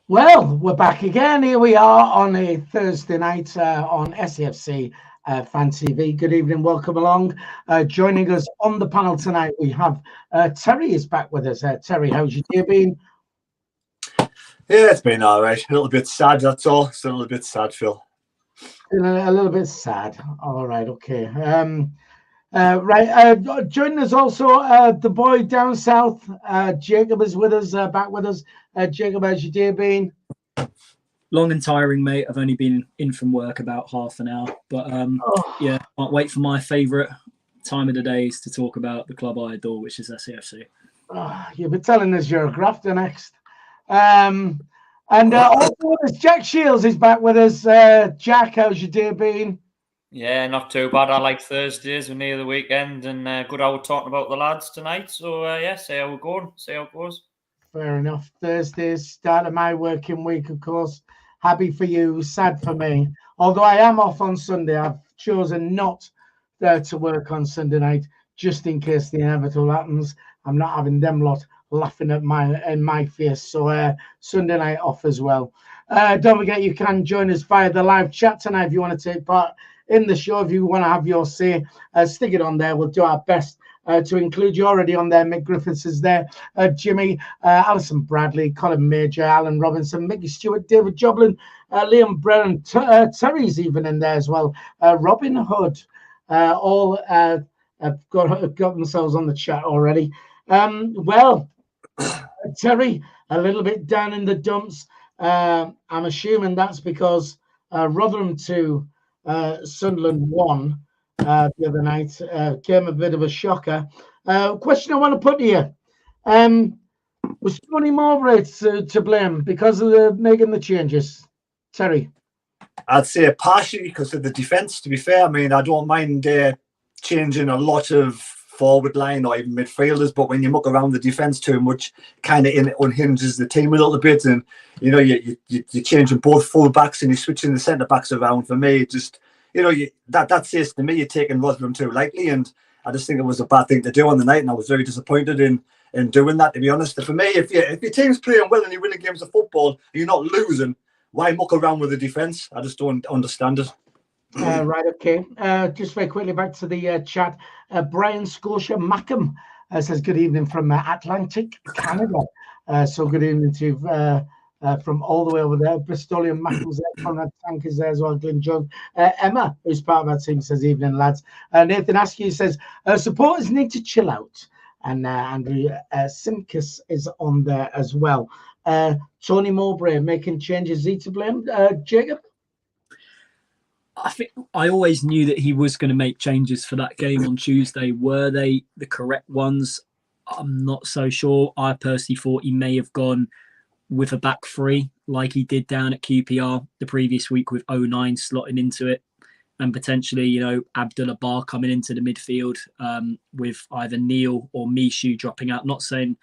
Well, we're back again. Here we are on a Thursday night on SAFC Fan TV. Good evening, welcome along. Joining us on the panel tonight, we have Terry is back with us. Terry, how's your day been? Yeah, it's been all right. A little bit sad, that's all. Still a little bit sad, Phil. A little bit sad. All right, okay. Joining us also the boy down south, Jacob is with us, back with us. Jacob, how's your day been? Long and tiring, mate. I've only been in from work about half an hour, but yeah, can't wait for my favourite time of the days to talk about the club I adore, which is SAFC. You've been telling us you're a grafter next. Also, Jack Shields is back with us. Jack, how's your day been? Yeah, not too bad. I like Thursdays. We're near the weekend, and good hour talking about the lads tonight. So yeah, see how we're going. See how it goes. Fair enough. Thursdays, start of my working week, of course. Happy for you, sad for me. Although I am off on Sunday, I've chosen not to work on Sunday night, just in case the inevitable happens. I'm not having them lot laughing at my face. So Sunday night off as well. Don't forget, you can join us via the live chat tonight if you want to take part in the show. If you want to have your say, stick it on there. We'll do our best to include you. Already on there. Mick Griffiths is there, Jimmy, Alison Bradley, Colin Major, Alan Robinson, Mickey Stewart, David Joblin, Liam Brennan, Terry's even in there as well. Robin Hood, all have got themselves on the chat already. Well, Terry, a little bit down in the dumps. I'm assuming that's because Rotherham 2, Sunderland 1 the other night came a bit of a shocker. Question I want to put to you: was Tony Mowbray to blame because of making the changes? Terry, I'd say partially because of the defence. To be fair, I mean, I don't mind changing a lot of forward line or even midfielders, but when you muck around the defence too much, kind of unhinges the team a little bit. And you know, you're changing both full backs and you're switching the centre backs around. For me, just that says to me you're taking Rotherham too lightly, and I just think it was a bad thing to do on the night, and I was very disappointed in doing that, to be honest. And for me, if your team's playing well and you're winning games of football and you're not losing, why muck around with the defence? I just don't understand it. Right, okay. Just very quickly back to the chat. Brian Scotia Mackham says good evening from Atlantic, Canada. So good evening to you from all the way over there. Bristolian Mackham's there, Conrad Tank is there as well, Glyn Jones. Emma, who's part of our team, says evening, lads. Nathan Askew says supporters need to chill out. And Andrew Simkus is on there as well. Tony Mowbray making changes. Is he to blame? Jacob? I think I always knew that he was going to make changes for that game on Tuesday. Were they the correct ones? I'm not so sure. I personally thought he may have gone with a back three like he did down at QPR the previous week with 09 slotting into it, and potentially, Abdullah Bar coming into the midfield with either Neil or Mishu dropping out. Not saying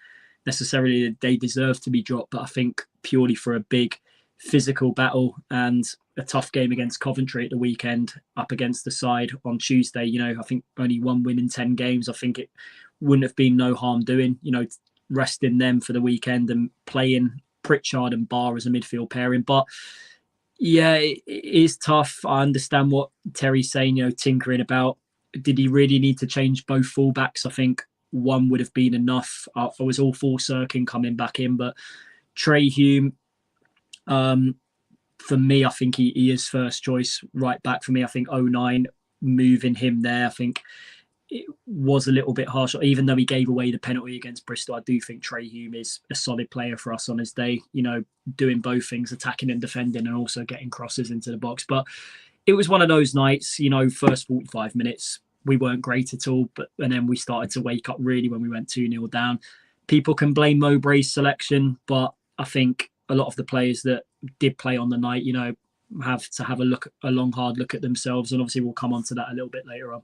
necessarily that they deserve to be dropped, but I think purely for a big physical battle and a tough game against Coventry at the weekend up against the side on Tuesday. I think only one win in 10 games. I think it wouldn't have been no harm doing, resting them for the weekend and playing Pritchard and Barr as a midfield pairing. But yeah, it is tough. I understand what Terry's saying, tinkering about, did he really need to change both fullbacks? I think one would have been enough. I was all for Sirkin coming back in, but Trey Hume, for me, I think he is first choice right back for me. I think 09 moving him there, I think it was a little bit harsh. Even though he gave away the penalty against Bristol, I do think Trey Hume is a solid player for us on his day, doing both things, attacking and defending and also getting crosses into the box. But it was one of those nights, first 45 minutes, we weren't great at all. And then we started to wake up really when we went 2-0 down. People can blame Mowbray's selection, but I think a lot of the players that did play on the night, have to have a long, hard look at themselves. And obviously we'll come on to that a little bit later on.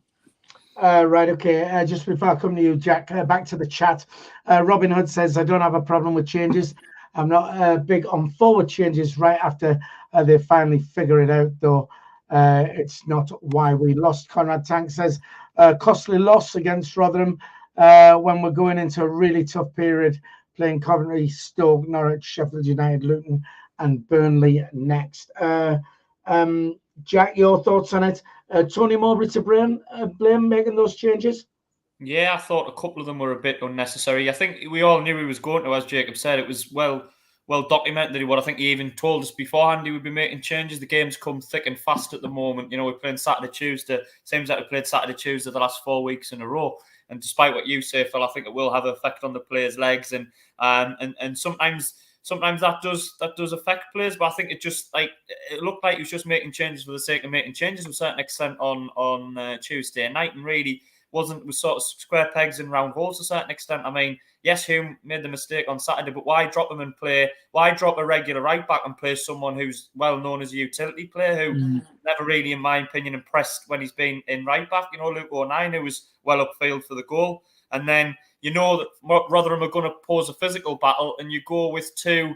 Right, okay. Just before I come to you, Jack, back to the chat. Robin Hood says, I don't have a problem with changes. I'm not big on forward changes right after they finally figure it out, though. It's not why we lost. Conrad Tank says, costly loss against Rotherham when we're going into a really tough period. playing Coventry, Stoke, Norwich, Sheffield United, Luton, and Burnley next. Jack, your thoughts on it? Tony Mowbray to blame making those changes? Yeah, I thought a couple of them were a bit unnecessary. I think we all knew he was going to, as Jacob said. It was well documented that he would. I think he even told us beforehand he would be making changes. The game's come thick and fast at the moment. We're playing Saturday, Tuesday. Seems like we played Saturday, Tuesday the last 4 weeks in a row. And despite what you say, Phil, I think it will have an effect on the players' legs. And sometimes that does affect players. But I think it looked like he was just making changes for the sake of making changes to a certain extent on Tuesday night, and really was sort of square pegs in round holes to a certain extent. I mean, yes, Hume made the mistake on Saturday, but why drop him and play? Why drop a regular right back and play someone who's well known as a utility player who never really, in my opinion, impressed when he's been in right back? Luke O'Nien, who was well upfield for the goal. And then that Rotherham are going to pose a physical battle, and you go with two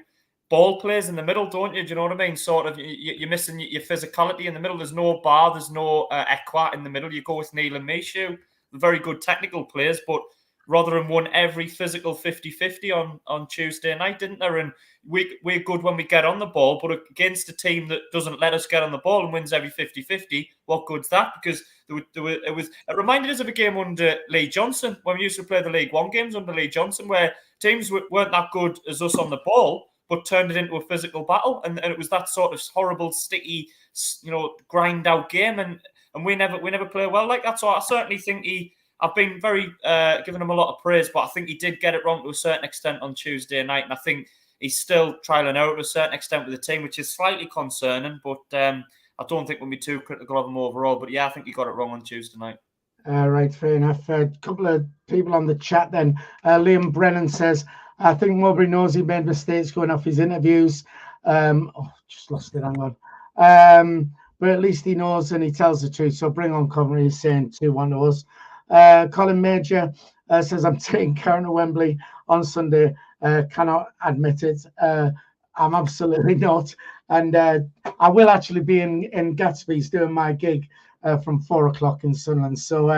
ball players in the middle, don't you? Do you know what I mean? Sort of, you're missing your physicality in the middle. There's no Bar, there's no Ekwa in the middle. You go with Neil and Michu, very good technical players, but Rotherham won every physical 50-50 on Tuesday night, didn't they? And we're good when we get on the ball, but against a team that doesn't let us get on the ball and wins every 50-50, what good's that? Because it reminded us of a game under Lee Johnson, when we used to play the League One games under Lee Johnson, where teams weren't that good as us on the ball, but turned it into a physical battle. And it was that sort of horrible, sticky, grind out game. And we never play well like that. So I certainly think I've been very giving him a lot of praise, but I think he did get it wrong to a certain extent on Tuesday night. And I think he's still trialing out to a certain extent with the team, which is slightly concerning. But I don't think we'll be too critical of him overall. But yeah, I think he got it wrong on Tuesday night. Right, fair enough. A couple of people on the chat then. Liam Brennan says, I think Mowbray knows he made mistakes going off his interviews. Just lost it, hang on. But at least he knows and he tells the truth. So bring on Coventry, he's saying 2-1 to us. Colin Major says, I'm taking Karen to Wembley on Sunday. Cannot admit it. I'm absolutely not. And I will actually be in Gatsby's doing my gig from 4 o'clock in Sunderland. So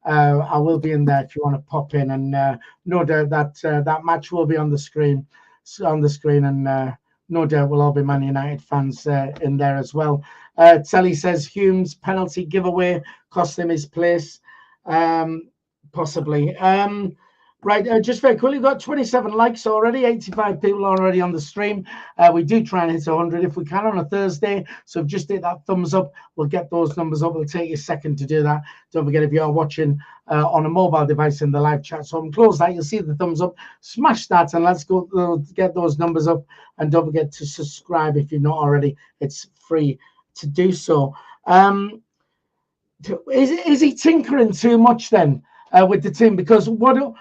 I will be in there if you want to pop in. And no doubt that match will be on the screen. And no doubt we'll all be Man United fans in there as well. Telly says Hume's penalty giveaway cost him his place. Possibly. Right, just very quickly, we've got 27 likes already, 85 people already on the stream. We do try and hit 100 if we can on a Thursday. So just hit that thumbs up. We'll get those numbers up. It'll take you a second to do that. Don't forget, if you're watching on a mobile device in the live chat, so I'm close that, you'll see the thumbs up. Smash that and let's go get those numbers up. And don't forget to subscribe if you've not already. It's free to do so. Is he tinkering too much then with the team? Because what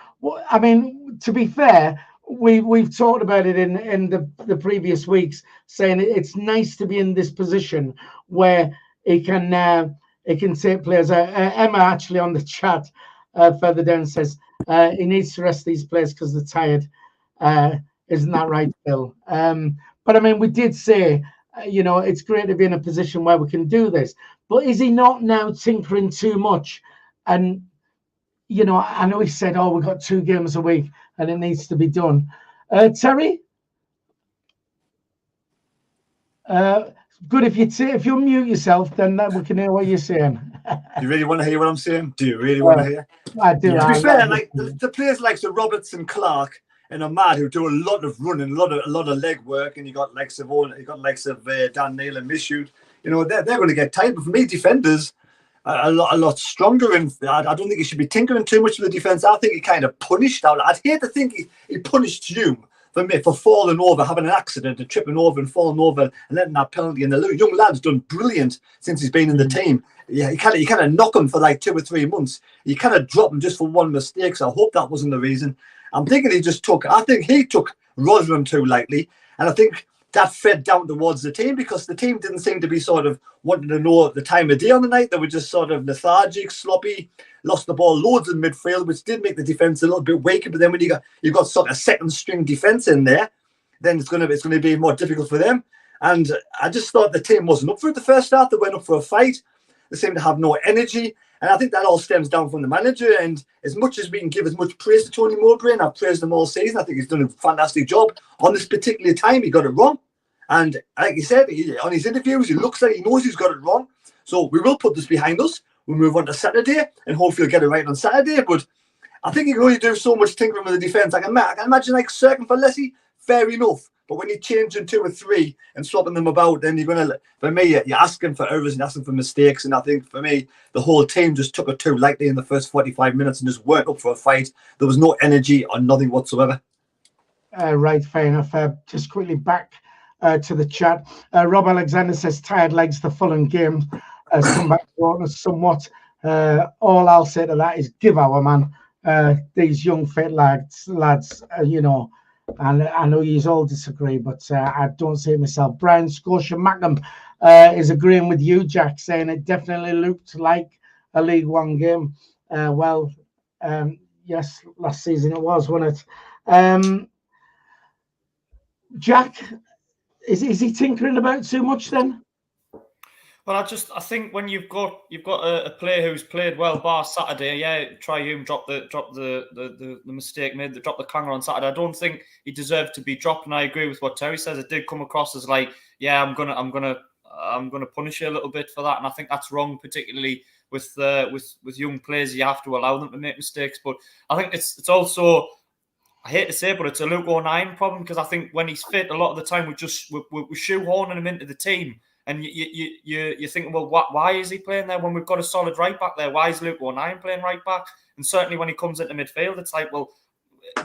I mean, to be fair, we've talked about it in the previous weeks, saying it's nice to be in this position where it can take players. Emma actually on the chat further down says he needs to rest these players because they're tired. Isn't that right, Bill? But I mean, we did say, it's great to be in a position where we can do this. But is he not now tinkering too much? And I know he said, we've got 2 games a week and it needs to be done. Terry? Good, if you mute yourself, then we can hear what you're saying. You really want to hear what I'm saying? Do you really want to hear? I do. To be fair, like the players like Sir Robertson, Clark, and Ahmad, who do a lot of running, a lot of leg work, and you got likes of Dan Neil and Michoud. They're going to get tired. But for me, defenders are a lot stronger, and I don't think he should be tinkering too much with the defence. I think he kind of punished out. I'd hate to think he punished Hume for falling over, having an accident, and tripping over and falling over and letting that penalty. And the young lad's done brilliant since he's been in the team. Yeah, you kind of knock him for like 2 or 3 months. You kind of drop him just for one mistake. So I hope that wasn't the reason. I'm thinking he took Rotherham too lightly, and I think that fed down towards the team because the team didn't seem to be sort of wanting to know the time of day on the night. They were just sort of lethargic, sloppy, lost the ball loads in midfield, which did make the defence a little bit weaker. But then when you've got sort of second string defence in there, then it's going to be more difficult for them. And I just thought the team wasn't up for it the first half. They went up for a fight. They seemed to have no energy. And I think that all stems down from the manager. And as much as we can give as much praise to Tony Mowbray, and I've praised him all season, I think he's done a fantastic job. On this particular time, he got it wrong. And like he said, on his interviews, he looks like he knows he's got it wrong. So we will put this behind us. We'll move on to Saturday and hopefully get it right on Saturday. But I think you can only do so much tinkering with the defence. I can imagine like Cirkin for Leslie, fair enough. But when you're changing 2 or 3 and swapping them about, then you're going to, for me, you're asking for errors and asking for mistakes. And I think for me, the whole team just took it too lightly in the first 45 minutes and just weren't up for a fight. There was no energy or nothing whatsoever. Right, fair enough. Just quickly back to the chat. Rob Alexander says, tired legs, the Fulham game has come back to us somewhat. All I'll say to that is give our man, these young fit lads, you know, and I know you all disagree, but I don't see it myself. Brian Scotia Mackham is agreeing with you, Jack, saying it definitely looked like a League One game. Yes, last season it was, wasn't it? Jack, is he tinkering about too much then? Well, I think when you've got a player who's played well bar Saturday, yeah, Hume dropped the mistake made, dropped the clanger on Saturday. I don't think he deserved to be dropped, and I agree with what Terry says. It did come across as like, yeah, I'm gonna punish you a little bit for that, and I think that's wrong, particularly with young players. You have to allow them to make mistakes, but I think it's also, I hate to say it, but it's a Luke O'Nien problem, because I think when he's fit, a lot of the time we're shoehorning him into the team. And you're thinking, well, why is he playing there when we've got a solid right back there? Why is Luke O'Nien playing right back? And certainly when he comes into midfield, it's like, well,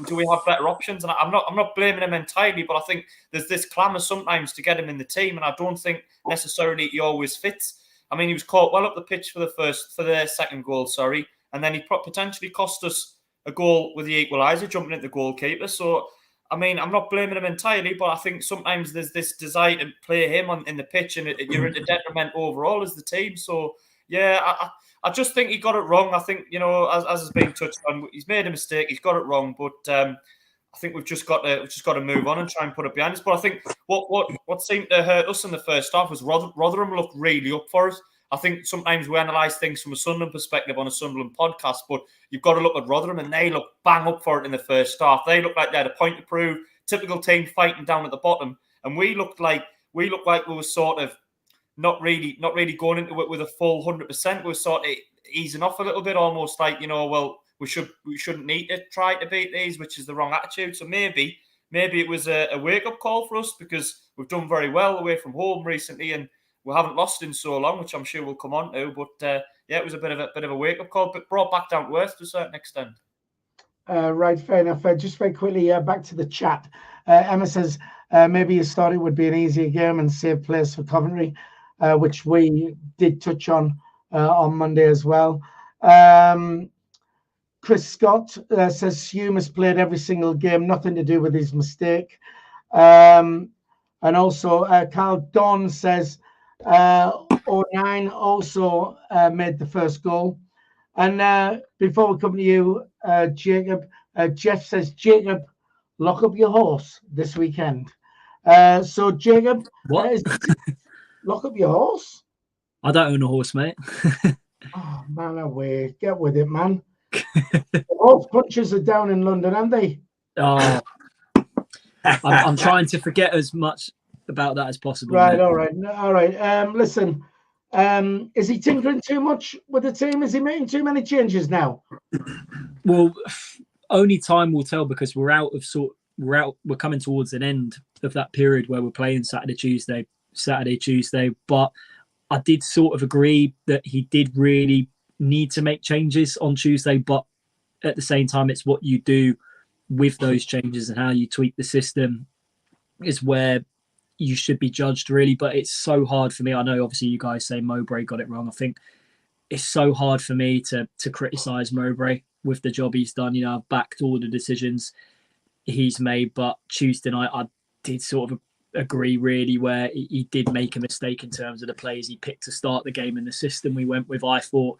do we have better options? And I'm not blaming him entirely, but I think there's this clamour sometimes to get him in the team, and I don't think necessarily he always fits. I mean, he was caught well up the pitch for their second goal, and then he potentially cost us a goal with the equaliser, jumping at the goalkeeper. So, I mean, I'm not blaming him entirely, but I think sometimes there's this desire to play him in the pitch, and you're at a detriment overall as the team. So, yeah, I just think he got it wrong. I think, you know, as has been touched on, he's made a mistake. He's got it wrong, but I think we've just got to move on and try and put it behind us. But I think what seemed to hurt us in the first half was Rotherham looked really up for us. I think sometimes we analyse things from a Sunderland perspective on a Sunderland podcast, but you've got to look at Rotherham, and they look bang up for it in the first half. They look like they had a point to prove, typical team fighting down at the bottom, and we looked like we were sort of not really going into it with a full 100%. We were sort of easing off a little bit, almost like, you know, well, we shouldn't need to try to beat these, which is the wrong attitude. So maybe it was a wake up call for us, because we've done very well away from home recently, and we haven't lost in so long, which I'm sure we'll come on to. But yeah, it was a bit of a wake-up call, but brought back down to earth to a certain extent. Right, fair enough. Just very quickly, back to the chat. Emma says maybe you thought it would be an easier game and save players for Coventry, which we did touch on Monday as well. Chris Scott says Hume has played every single game, nothing to do with his mistake. And also, Carl Don says O'Nien also made the first goal. And before we come to you, Jacob, Jeff says, Jacob, lock up your horse this weekend. So, Jacob, lock up your horse? I don't own a horse, mate. Oh, man, away. Get with it, man. The horse punches are down in London, aren't they? Oh, I'm trying to forget as much about that as possible. Right, mate. all right. Listen, is he tinkering too much with the team? Is he making too many changes now? Well, only time will tell, because we're coming towards an end of that period where we're playing Saturday, Tuesday. But I did sort of agree that he did really need to make changes on Tuesday, but at the same time, it's what you do with those changes and how you tweak the system is where you should be judged, really. But it's so hard for me. I know obviously you guys say Mowbray got it wrong. I think it's so hard for me to criticise Mowbray with the job he's done. You know, I've backed all the decisions he's made, but Tuesday night I did sort of agree really where he did make a mistake in terms of the players he picked to start the game and the system we went with. I thought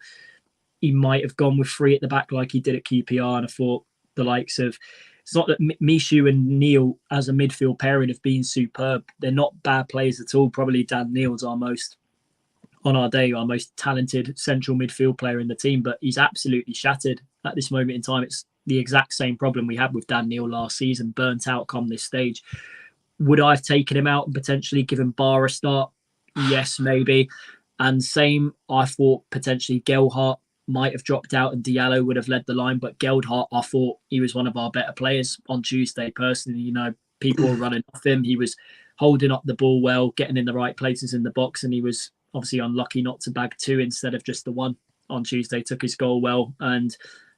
he might have gone with 3 at the back like he did at QPR, and I thought the likes of, it's not that Mishu and Neil as a midfield pairing have been superb. They're not bad players at all. Probably Dan Neil's our most on our day, our most talented central midfield player in the team, but he's absolutely shattered at this moment in time. It's the exact same problem we had with Dan Neil last season, burnt out come this stage. Would I have taken him out and potentially given Barr a start? Yes, maybe. And same, I thought potentially Gelhardt might have dropped out and Diallo would have led the line, but Gelhardt, I thought he was one of our better players on Tuesday personally. You know, people were running off him. He was holding up the ball well, getting in the right places in the box, and he was obviously unlucky not to bag 2 instead of just the 1 on Tuesday. Took his goal well, and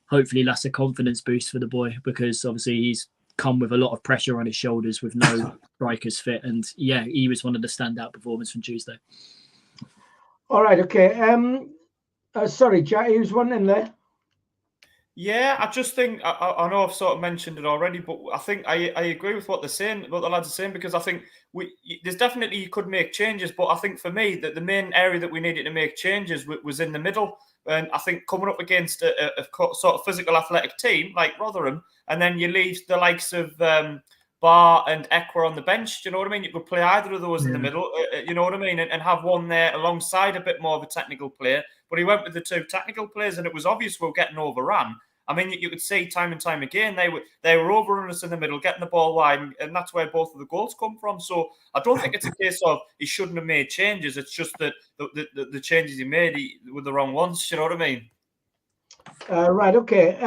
hopefully that's a confidence boost for the boy, because obviously he's come with a lot of pressure on his shoulders with no strikers fit. And yeah, he was one of the standout performers from Tuesday. All right, okay. Sorry, Jack, he was one in there. Yeah, I just think I know I've sort of mentioned it already, but I think I agree with what they're saying, what the lads are saying, because I think there's definitely you could make changes, but I think for me that the main area that we needed to make changes was in the middle, and I think coming up against a sort of physical athletic team like Rotherham, and then you leave the likes of Barr and Ekwa on the bench. Do you know what I mean? You could play either of those in the middle. You know what I mean, and have one there alongside a bit more of a technical player. But he went with the 2 technical players, and it was obvious we were getting overrun. I mean, you could see time and time again they were overrunning us in the middle, getting the ball wide, and that's where both of the goals come from. So I don't think it's a case of he shouldn't have made changes. It's just that the changes he made were the wrong ones. You know what I mean? Right. Okay.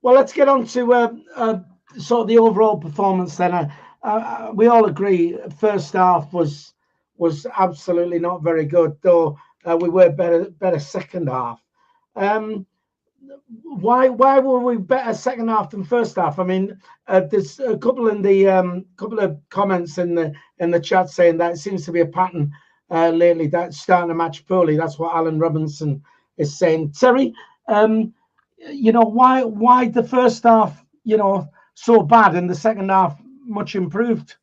Well, let's get on to sort of the overall performance then. We all agree first half was absolutely not very good, though we were better second half. Why were we better second half than first half? I mean, there's a couple in the couple of comments in the chat saying that it seems to be a pattern lately that starting a match poorly. That's what Alan Robinson is saying. Terry, you know, why the first half, you know, so bad and the second half much improved?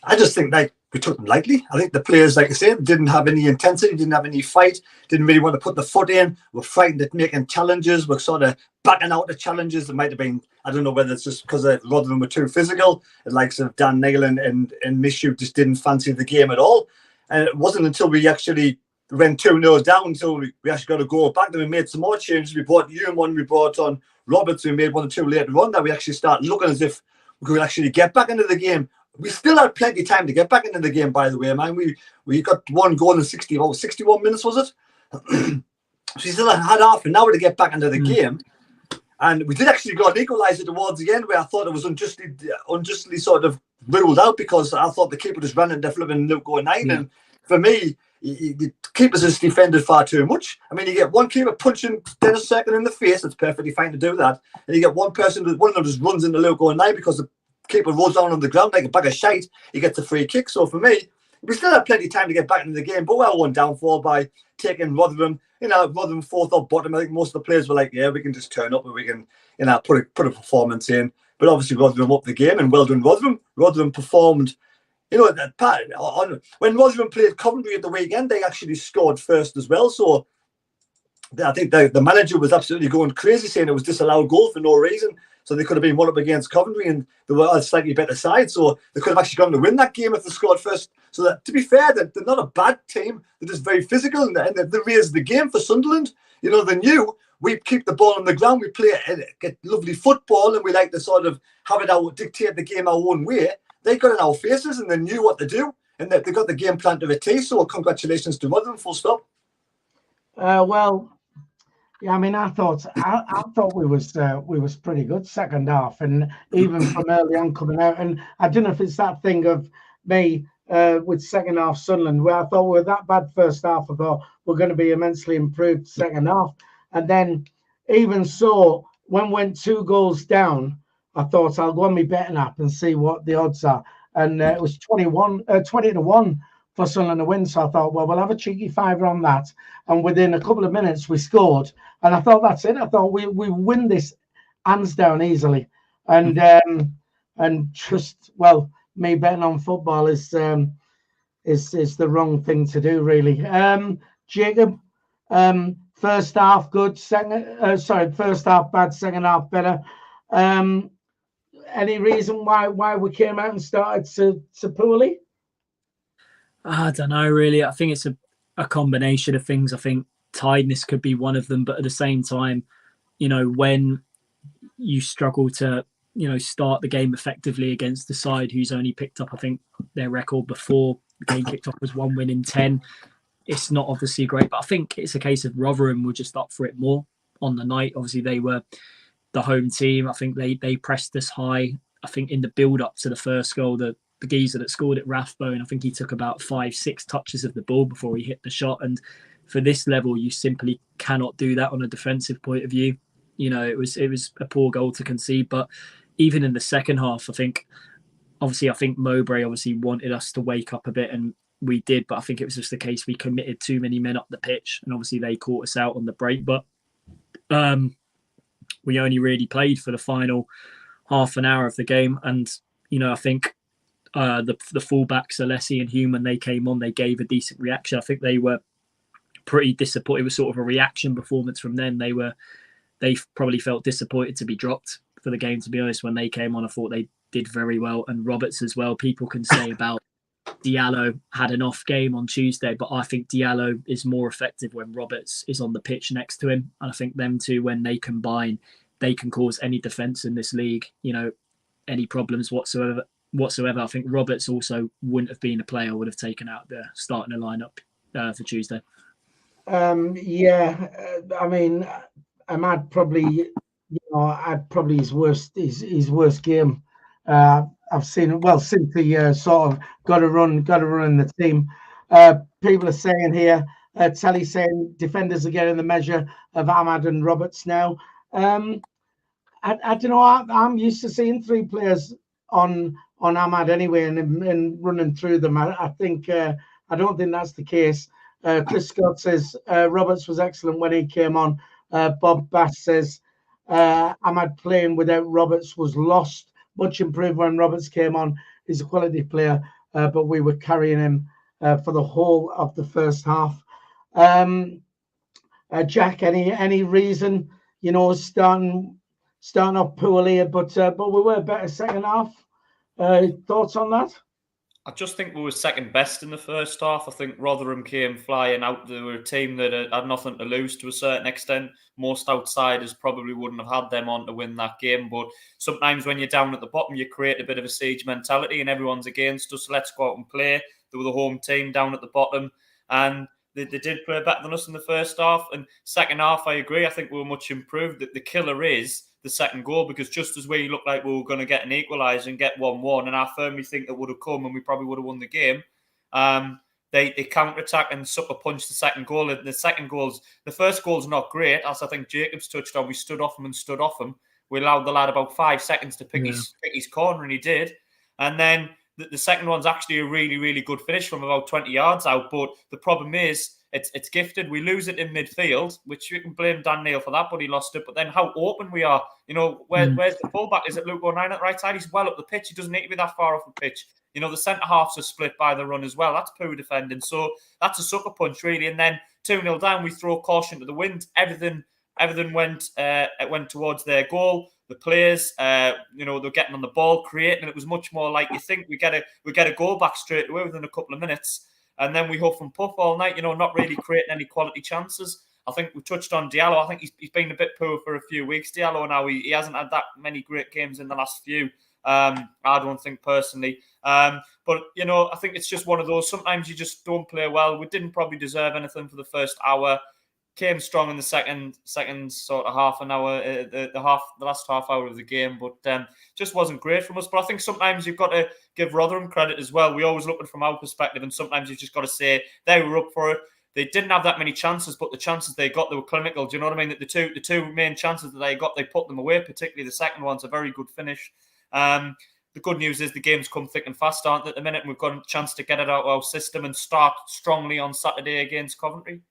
I just think we took them lightly. I think the players, like I said, didn't have any intensity, didn't have any fight, didn't really want to put the foot in, were frightened at making challenges, were sort of backing out the challenges. It might have been, I don't know whether it's just because Rotherham were too physical. The likes of Dan Neil and Mishu just didn't fancy the game at all. And it wasn't until we actually went 2-0 down until we actually got to go back. Then we made some more changes. We brought Ewan, we brought on Roberts, we made 1 or 2 later on, that we actually start looking as if we could actually get back into the game. We still had plenty of time to get back into the game, by the way, man. We got 1 goal in 61 minutes, was it? So we still had half an hour to get back into the game. And we did actually got an equaliser towards the end, where I thought it was unjustly sort of ruled out, because I thought the keeper just ran into flipping Luke 9. And for me, the keepers has defended far too much. I mean, you get one keeper punching Dennis Second in the face. It's perfectly fine to do that. And you get one person, one of them just runs into Luke 9 because the keeper rolls down on the ground like a bag of shite. He gets a free kick. So for me, we still had plenty of time to get back into the game, but we're 1 down 4 by taking Rotherham. You know, Rotherham 4th or bottom. I think most of the players were like, yeah, we can just turn up and we can, you know, put a performance in. But obviously Rotherham up the game, and well done Rotherham. Rotherham performed. You know, that part when Rotherham played Coventry at the weekend, they actually scored first as well. So I think the manager was absolutely going crazy, saying it was disallowed goal for no reason. So they could have been 1 up against Coventry, and they were a slightly better side. So they could have actually gone to win that game if they scored first. So that, to be fair, they're not a bad team. They're just very physical, and they raised the game for Sunderland. You know, they knew we keep the ball on the ground, we play get lovely football, and we like to sort of have it out, dictate the game our own way. They got in our faces, and they knew what to do, and they got the game plan to a T. So congratulations to Rotherham, full stop. Well, yeah, I mean, I thought we was pretty good second half, and even from early on coming out. And I don't know if it's that thing of me with second half Sunderland, where I thought we were that bad first half. I thought we're going to be immensely improved second half, and then even so, when we went 2 goals down, I thought I'll go on my betting app and see what the odds are, and it was 20-1 for Sunderland to win. So I thought, well, we'll have a cheeky fiver on that. And within a couple of minutes, we scored. And I thought, that's it. I thought we win this hands down easily. And just, well, me betting on football is the wrong thing to do, really. Jacob, first half good, first half bad, second half better. Any reason why we came out and started so poorly? I don't know, really. I think it's a combination of things. I think tiredness could be one of them, but at the same time, when you struggle to, start the game effectively against the side who's only picked up, I think their record before the game kicked off was 1 win in 10. It's not obviously great, but I think it's a case of Rotherham were just up for it more on the night. Obviously, they were the home team. I think they pressed us high. I think in the build-up to the first goal, the geezer that scored at Rathbone, I think he took about 5-6 touches of the ball before he hit the shot. And for this level, you simply cannot do that on a defensive point of view. It was a poor goal to concede. But even in the second half, I think Mowbray obviously wanted us to wake up a bit, and we did. But I think it was just the case we committed too many men up the pitch, and obviously they caught us out on the break. But we only really played for the final half an hour of the game. And, I think the fullbacks, Alessi and Hume, when they came on, they gave a decent reaction. I think they were pretty disappointed. It was sort of a reaction performance from them. They probably felt disappointed to be dropped for the game, to be honest. When they came on, I thought they did very well. And Roberts as well. People can say about Diallo had an off game on Tuesday, but I think Diallo is more effective when Roberts is on the pitch next to him. And I think them two, when they combine, they can cause any defence in this league, any problems whatsoever. I think Roberts also wouldn't have been a player I would have taken out the starting lineup for Tuesday. I mean, Ahmad probably, I'd probably his worst game. I've seen it since he sort of got to run in the team. People are saying here, Telly saying defenders are getting the measure of Ahmad and Roberts now. I don't know. I'm used to seeing 3 players on Ahmad anyway, and running through them. I don't think that's the case. Chris Scott says Roberts was excellent when he came on. Bob Bass says Ahmad playing without Roberts was lost. Much improved when Roberts came on. He's a quality player, but we were carrying him for the whole of the first half. Jack, any reason, starting off poorly, but we were better second half. Thoughts on that? I just think we were second best in the first half. I think Rotherham came flying out. They were a team that had nothing to lose to a certain extent. Most outsiders probably wouldn't have had them on to win that game. But sometimes when you're down at the bottom, you create a bit of a siege mentality and everyone's against us. Let's go out and play. They were the home team down at the bottom. And they did play better than us in the first half. And second half, I agree. I think we were much improved. The killer is the second goal, because just as we looked like we were going to get an equaliser and get 1-1, and I firmly think that would have come and we probably would have won the game, they counter-attack and sucker punch the second goal. And the first goal's not great, as I think Jacobs touched on. We stood off him. We allowed the lad about 5 seconds to pick his corner, and he did. And then the second one's actually a really, really good finish from about 20 yards out. But the problem is, it's gifted. We lose it in midfield, which you can blame Dan Neil for that, but he lost it. But then how open we are. Where's the fullback? Is it Luke O'Nien at the right side? He's well up the pitch. He doesn't need to be that far off the pitch. The centre-halves are split by the run as well. That's poor defending. So that's a sucker punch, really. And then 2-0 down, we throw caution to the wind. Everything went towards their goal. The players, they're getting on the ball, creating. It was much more like you think we get a goal back straight away within a couple of minutes. And then we huff and puff all night, not really creating any quality chances. I think we touched on Diallo. I think he's been a bit poor for a few weeks, Diallo. Now he hasn't had that many great games in the last few. I don't think personally. But, I think it's just one of those. Sometimes you just don't play well. We didn't probably deserve anything for the first hour. Came strong in the second sort of half an hour, the last half hour of the game, but just wasn't great from us. But I think sometimes you've got to give Rotherham credit as well. We always look at it from our perspective, and sometimes you've just got to say they were up for it. They didn't have that many chances, but the chances they got, they were clinical. Do you know what I mean? The two main chances that they got, they put them away. Particularly the second one's a very good finish. The good news is the game's come thick and fast, aren't they, at the minute? And we've got a chance to get it out of our system and start strongly on Saturday against Coventry.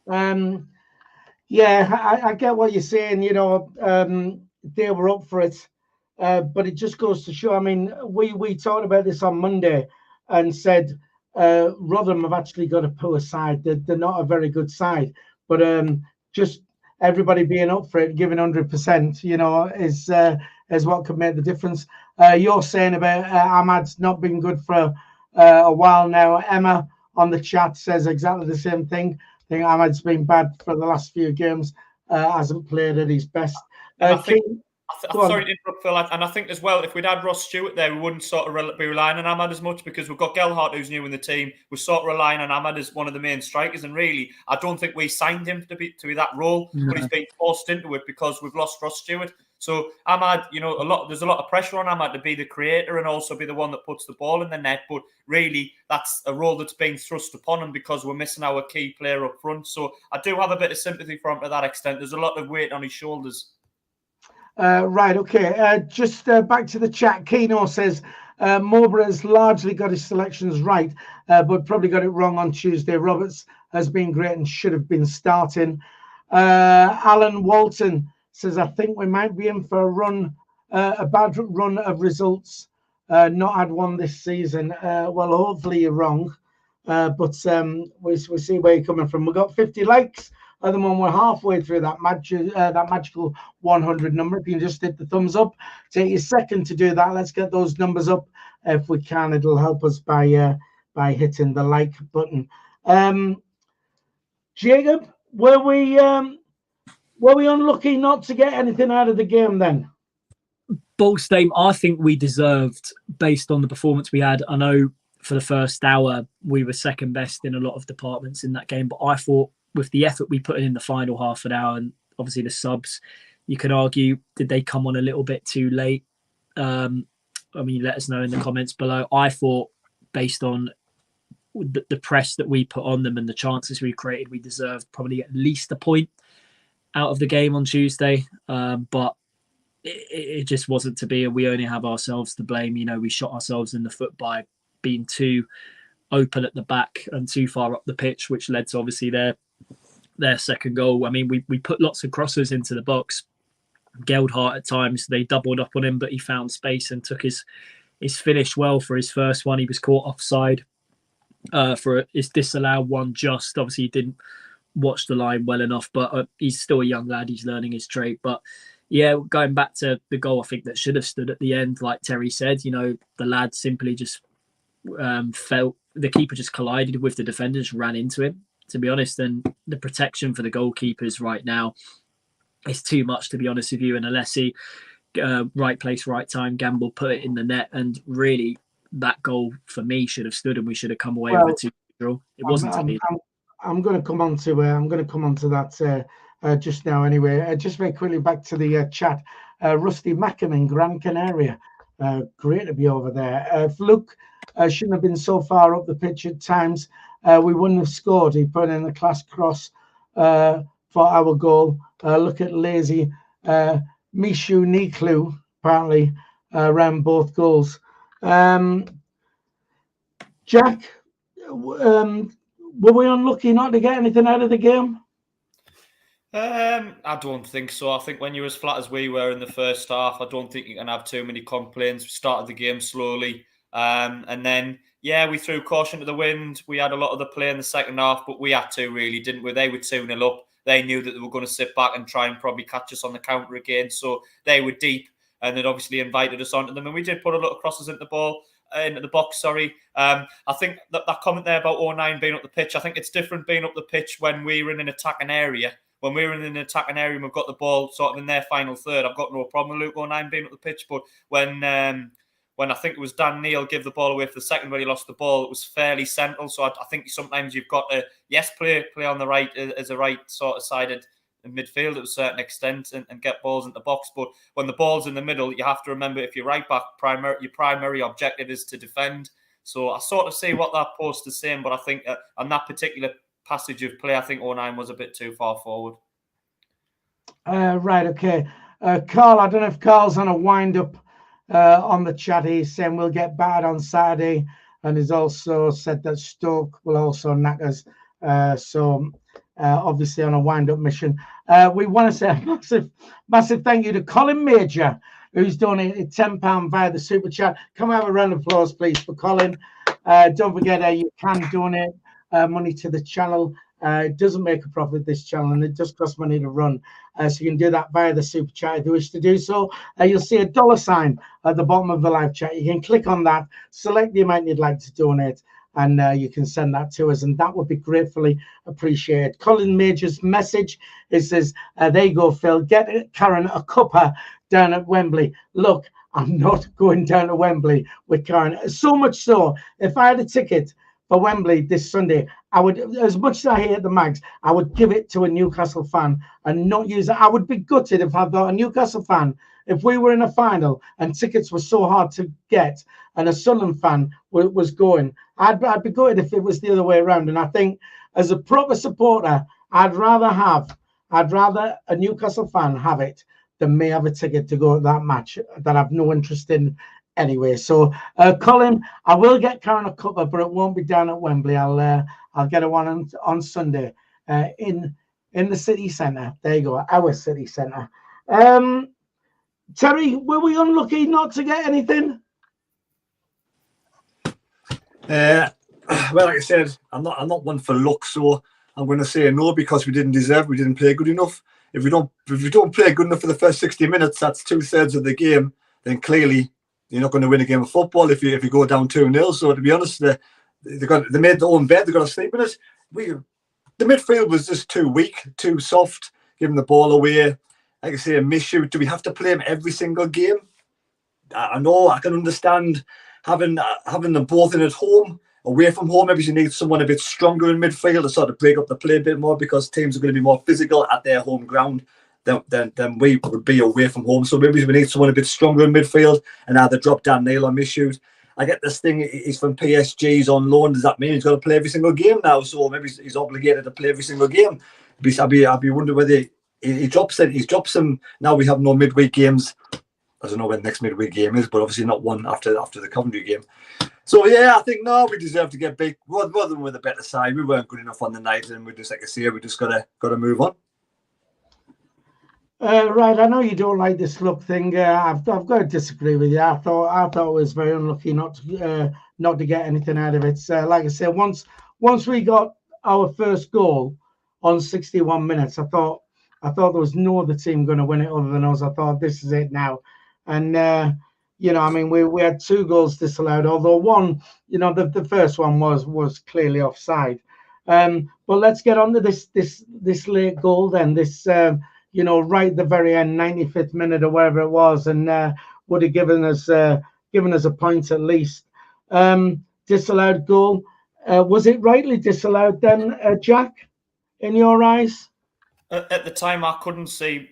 I get what you're saying. They were up for it, but it just goes to show. I mean, we talked about this on Monday and said Rotherham have actually got a poor side. They're not a very good side, but just everybody being up for it, giving 100%, is what could make the difference. You're saying about Ahmad's not been good for a while now. Emma on the chat says exactly the same thing. I think Ahmad's been bad for the last few games, hasn't played at his best. Sorry to interrupt, Phil, and I think as well, if we'd had Ross Stewart there, we wouldn't sort of be relying on Ahmad as much, because we've got Gelhardt, who's new in the team. We're sort of relying on Ahmad as one of the main strikers, and really, I don't think we signed him to be that role, but he's been forced into it because we've lost Ross Stewart. So Ahmad, you know, there's a lot of pressure on Ahmad to be the creator and also be the one that puts the ball in the net. But really, that's a role that's being thrust upon him because we're missing our key player up front. So I do have a bit of sympathy for him to that extent. There's a lot of weight on his shoulders. Right, okay. Just back to the chat. Keno says Mowbray has largely got his selections right, but probably got it wrong on Tuesday. Roberts has been great and should have been starting. Alan Walton says, I think we might be in for a bad run of results. Not had one this season. Well, hopefully you're wrong, but we see where you're coming from. We've got 50 likes. At the moment, we're halfway through that magical 100 number. If you can just hit the thumbs up, take a second to do that. Let's get those numbers up if we can. It'll help us by hitting the like button. Jacob, were we unlucky not to get anything out of the game then? Bolstame, I think we deserved, based on the performance we had. I know for the first hour we were second best in a lot of departments in that game, but I thought with the effort we put in the final half an hour, and obviously the subs, you can argue, did they come on a little bit too late? I mean, let us know in the comments below. I thought, based on the press that we put on them and the chances we created, we deserved probably at least a point out of the game on Tuesday. But it just wasn't to be, and we only have ourselves to blame. You know, we shot ourselves in the foot by being too open at the back and too far up the pitch, which led to obviously their second goal. I mean, we put lots of crosses into the box. Gelhardt at times, they doubled up on him, but he found space and took his finish well for his first one. He was caught offside for his disallowed one. Just obviously he didn't watch the line well enough, but he's still a young lad. He's learning his trade. But yeah, going back to the goal, I think that should have stood at the end, like Terry said. You know, the lad simply just felt the keeper just collided with the defender, just ran into him, to be honest. And the protection for the goalkeepers right now is too much, to be honest with you. And unless he right place, right time, Gamble put it in the net, and really that goal for me should have stood, and we should have come away with a 2-0. It wasn't to be. I'm going to come on to that just now. Anyway, just very quickly back to the chat. Rusty Mackham in Gran Canaria. Great to be over there. If Luke shouldn't have been so far up the pitch at times, we wouldn't have scored. He put in a class cross for our goal. Look at lazy Mishu Niklu, apparently, around both goals. Jack, were we unlucky not to get anything out of the game? I don't think so. I think when you're as flat as we were in the first half, I don't think you can have too many complaints. We started the game slowly. And then, yeah, we threw caution to the wind. We had a lot of the play in the second half, but we had to really, didn't we? They were 2-0 up. They knew that they were going to sit back and try and probably catch us on the counter again. So they were deep, and it obviously invited us onto them. And we did put a lot of crosses into the box. I think that comment there about 09 being up the pitch, I think it's different being up the pitch when we were in an attacking area. When we were in an attacking area and we've got the ball sort of in their final third, I've got no problem with Luke 09 being up the pitch. But when I think it was Dan Neil give the ball away for the second when he lost the ball, it was fairly central. So I think sometimes you've got to, play on the right as a right sort of sided midfield to a certain extent and get balls into the box. But when the ball's in the middle, you have to remember if you're right back, your primary objective is to defend. So I sort of see what that post is saying, but I think on that particular passage of play, I think 09 was a bit too far forward. Right, okay. Carl, I don't know if Carl's on a wind-up on the chat. He's saying we'll get bad on Saturday, and he's also said that Stoke will also knack us. So obviously on a wind-up mission. We want to say a massive thank you to Colin Major, who's donated £10 via the Super Chat. Come have a round of applause, please, for Colin. Don't forget, you can donate money to the channel. It doesn't make a profit, this channel, and it does cost money to run. So you can do that via the Super Chat if you wish to do so. You'll see a $ sign at the bottom of the live chat. You can click on that, select the amount you'd like to donate, and you can send that to us, and that would be gratefully appreciated. Colin Major's message says, there you go, Phil, get Karen a cuppa down at Wembley. Look, I'm not going down to Wembley with Karen. So much so, if I had a ticket for Wembley this Sunday, I would, as much as I hate the Mags, I would give it to a Newcastle fan and not use it. I would be gutted if I thought a Newcastle fan, if we were in a final and tickets were so hard to get and a Sunderland fan was going, I'd be gutted if it was the other way around. And I think as a proper supporter, I'd rather a Newcastle fan have it than me have a ticket to go to that match that I've no interest in anyway. So, Colin, I will get Karen a cuppa, but it won't be down at Wembley. I'll get it one on Sunday in the city centre. There you go, our city centre. Terry, were we unlucky not to get anything? Well, like I said, I'm not one for luck, so I'm going to say no, because we didn't play good enough. If we don't play good enough for the first 60 minutes, that's 2/3 of the game, then clearly you're not going to win a game of football if you go down 2-0. So to be honest, they made their own bed, they got to sleep in it. The midfield was just too weak, too soft, giving the ball away. Like I say, a misshoot. Do we have to play them every single game? I know, I can understand having them both in at home. Away from home, maybe you need someone a bit stronger in midfield to sort of break up the play a bit more, because teams are going to be more physical at their home ground than we would be away from home. So maybe we need someone a bit stronger in midfield and either drop Dan Neil or misshoot. I get this thing, he's from PSG, he's on loan. Does that mean he's got to play every single game now? So maybe he's obligated to play every single game. I'd be wondering whether he drops it. He drops them. Now we have no midweek games. I don't know when the next midweek game is, but obviously not one after the Coventry game. So yeah, I think no, we deserve to get big. Rather than with a better side, we weren't good enough on the night, and we just, like I say, we just got to move on. Right, I know you don't like this luck thing. I've got to disagree with you. I thought it was very unlucky not to get anything out of it. Like I said, once we got our first goal on 61 minutes, I thought there was no other team going to win it other than us. I thought this is it now, and I mean, we had 2 goals disallowed, although one, the first one was clearly offside. But let's get on to this late goal then. This right at the very end, 95th minute or whatever it was, and would have given us a point at least. Disallowed goal. Was it rightly disallowed then, Jack, in your eyes? At the time, I couldn't see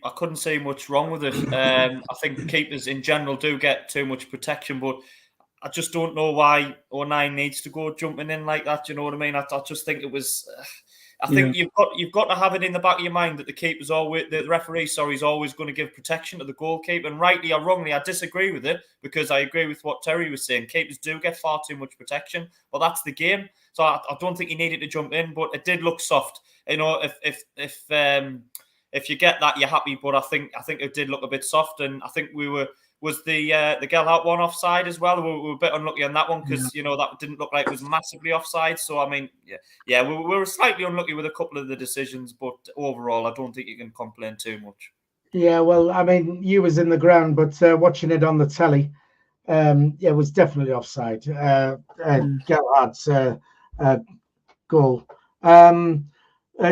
much wrong with it. I think keepers in general do get too much protection, but I just don't know why 09 needs to go jumping in like that. You know what I mean? I just think it was. I think you've got to have it in the back of your mind that the referee is always going to give protection to the goalkeeper. And rightly or wrongly, I disagree with it, because I agree with what Terry was saying. Keepers do get far too much protection, but that's the game. So I don't think he needed to jump in, but it did look soft. If you get that, you're happy. But I think it did look a bit soft, and I think was the Gelhardt one offside as well. We were a bit unlucky on that one, because that didn't look like it was massively offside. So I mean, we were slightly unlucky with a couple of the decisions, but overall, I don't think you can complain too much. Yeah, well, I mean, you was in the ground, but watching it on the telly, it was definitely offside. Gelhardt's goal.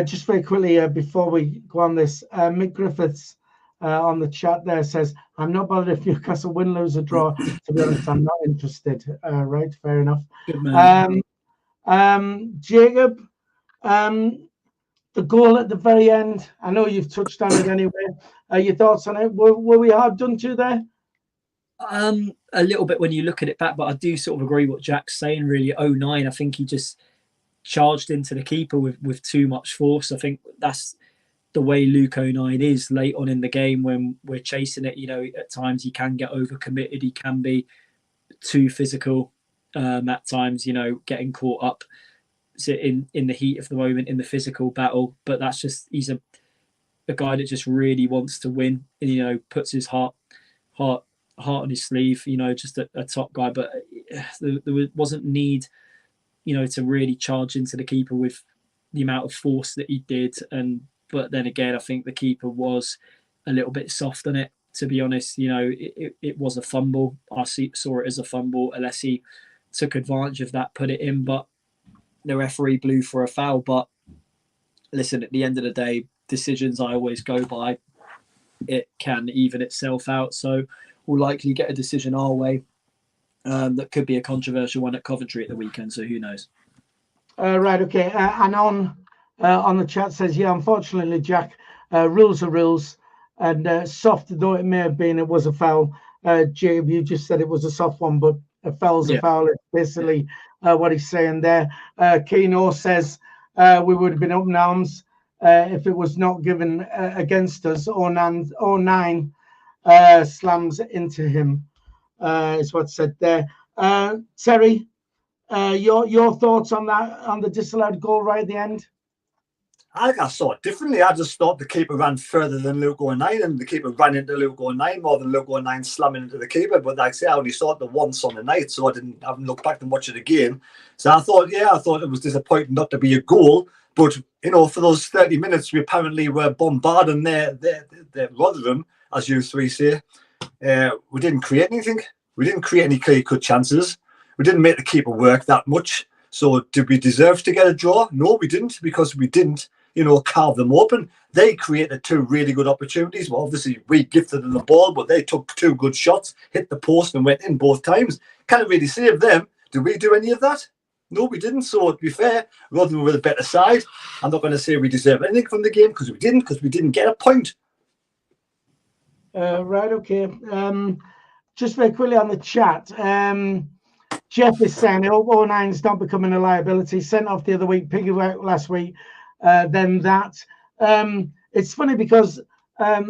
Just very quickly before we go on this, Mick Griffiths on the chat there says, I'm not bothered if Newcastle win, lose, or draw. To be honest, I'm not interested. Right, fair enough. Good man. Jacob, the goal at the very end, I know you've touched on it anyway. Your thoughts on it? Were we hard done to there? A little bit when you look at it back, but I do sort of agree what Jack's saying, really. 09, I think he just charged into the keeper with too much force. I think that's the way Luke 09 is late on in the game when we're chasing it. At times he can get overcommitted. He can be too physical at times, getting caught up in the heat of the moment in the physical battle. But that's just, he's a guy that just really wants to win and, puts his heart on his sleeve, just a top guy. But there wasn't need, to really charge into the keeper with the amount of force that he did. But then again, I think the keeper was a little bit soft on it, to be honest. It was a fumble. I saw it as a fumble, unless he took advantage of that, put it in. But the referee blew for a foul. But listen, at the end of the day, decisions I always go by, it can even itself out. So we'll likely get a decision our way. That could be a controversial one at Coventry at the weekend. So who knows? Right, okay. And on the chat says, yeah, unfortunately, Jack, rules are rules. And soft, though it may have been, it was a foul. Jacob, you just said it was a soft one, but a foul's a foul. It's basically what he's saying there. Keno says we would have been up in arms if it was not given against us. 09 slams into him, is what's said there. Terry, your thoughts on that, on the disallowed goal right at the end? I saw it differently. I just thought the keeper ran further than Luke O'Nien, and the keeper ran into Luke O'Nien more than Luke O'Nien slamming into the keeper. But like I say, I only saw it the once on the night, so I haven't looked back and watched it again. So I thought it was disappointing not to be a goal. But for those 30 minutes, we apparently were bombarding their Rotherham, as you three say. We didn't create anything. We didn't create any clear-cut chances. We didn't make the keeper work that much. So did we deserve to get a draw? No, we didn't, because we didn't, carve them open. They created two really good opportunities. Well, obviously, we gifted them the ball, but they took two good shots, hit the post and went in both times. Can't really save them. Did we do any of that? No, we didn't. So to be fair, Rotherham were the better side. I'm not going to say we deserve anything from the game, because we didn't get a point. Right, okay. Just very quickly on the chat, Jeff is saying, I hope 09's not becoming a liability. Sent off the other week, piggyback last week. Then that. It's funny because, I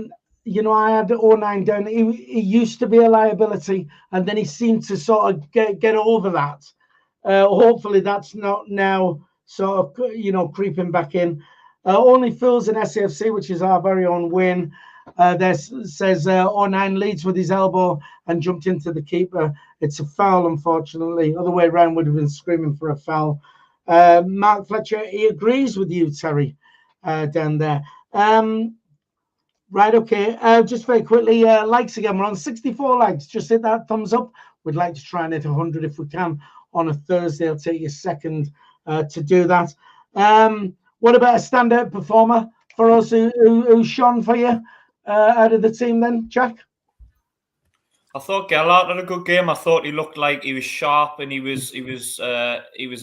had 09 down. He used to be a liability, and then he seemed to sort of get over that. Hopefully that's not now sort of, creeping back in. Only Fools in SAFC, which is our very own win. There says 09 leads with his elbow and jumped into the keeper. It's a foul, unfortunately. Other way around would have been screaming for a foul. Mark Fletcher, he agrees with you, Terry, down there. Right, okay. Just very quickly, likes again. We're on 64 likes. Just hit that thumbs up. We'd like to try and hit 100 if we can on a Thursday. It'll take you a second to do that. What about a standout performer for us who shone for you out of the team then, Jack? I thought Gellhardt had a good game. I thought he looked like he was sharp, and he was a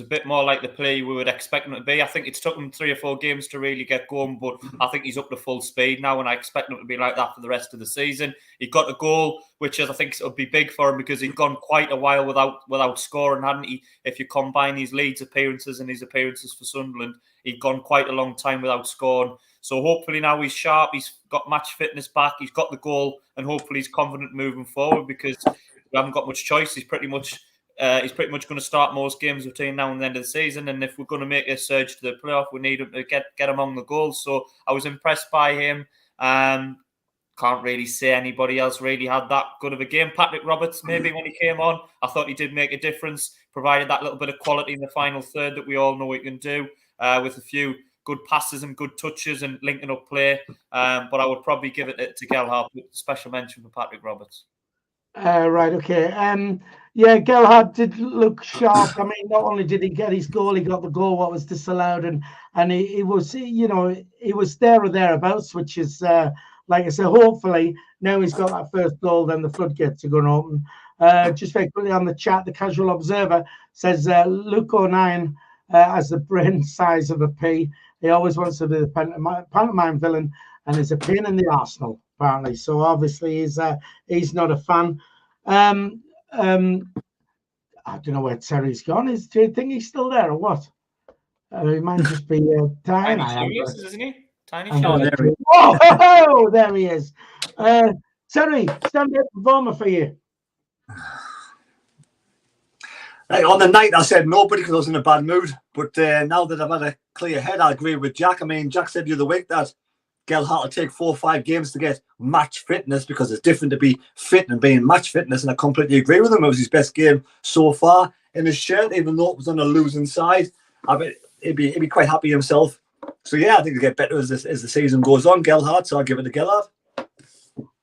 bit more like the player we would expect him to be. I think it's took him 3 or 4 games to really get going, but I think he's up to full speed now, and I expect him to be like that for the rest of the season. He got a goal, which I think would be big for him, because he'd gone quite a while without scoring, hadn't he? If you combine his Leeds appearances and his appearances for Sunderland, he'd gone quite a long time without scoring. So hopefully now he's sharp, he's got match fitness back, he's got the goal, and hopefully he's confident moving forward, because we haven't got much choice. He's pretty much going to start most games between now and the end of the season. And if we're going to make a surge to the playoff, we need him to get among the goals. So I was impressed by him. Can't really say anybody else really had that good of a game. Patrick Roberts, maybe when he came on, I thought he did make a difference, provided that little bit of quality in the final third that we all know he can do, with a few good passes and good touches and linking up play. But I would probably give it to Gellhardt, with special mention for Patrick Roberts. Right, okay. Yeah, Gellhardt did look sharp. I mean, not only did he get his goal, he got the goal what was disallowed, and he was, he was there or thereabouts, which is, like I said, hopefully now he's got that first goal, then the floodgates are going to open. Just very quickly on the chat, the casual observer says Luke O'Nien has the brain size of a pea. He always wants to be the pantomime villain, and is a pain in the arsenal, apparently. So obviously he's not a fan. I don't know where Terry's gone. Do you think he's still there or what? He might just be dying. Tiny Furious, isn't he? Tiny Furious. Oh, there he is. Terry, stand-up performer for you. On the night, I said nobody, because I was in a bad mood. But now that I've had a clear head, I agree with Jack. I mean, Jack said the other week that Gellhardt will take 4 or 5 games to get match fitness, because it's different to be fit and being match fitness. And I completely agree with him. It was his best game so far in his shirt, even though it was on the losing side. I mean, he'd be quite happy himself. So yeah, I think he'll get better as the season goes on, Gellhardt. So I'll give it to Gellhardt.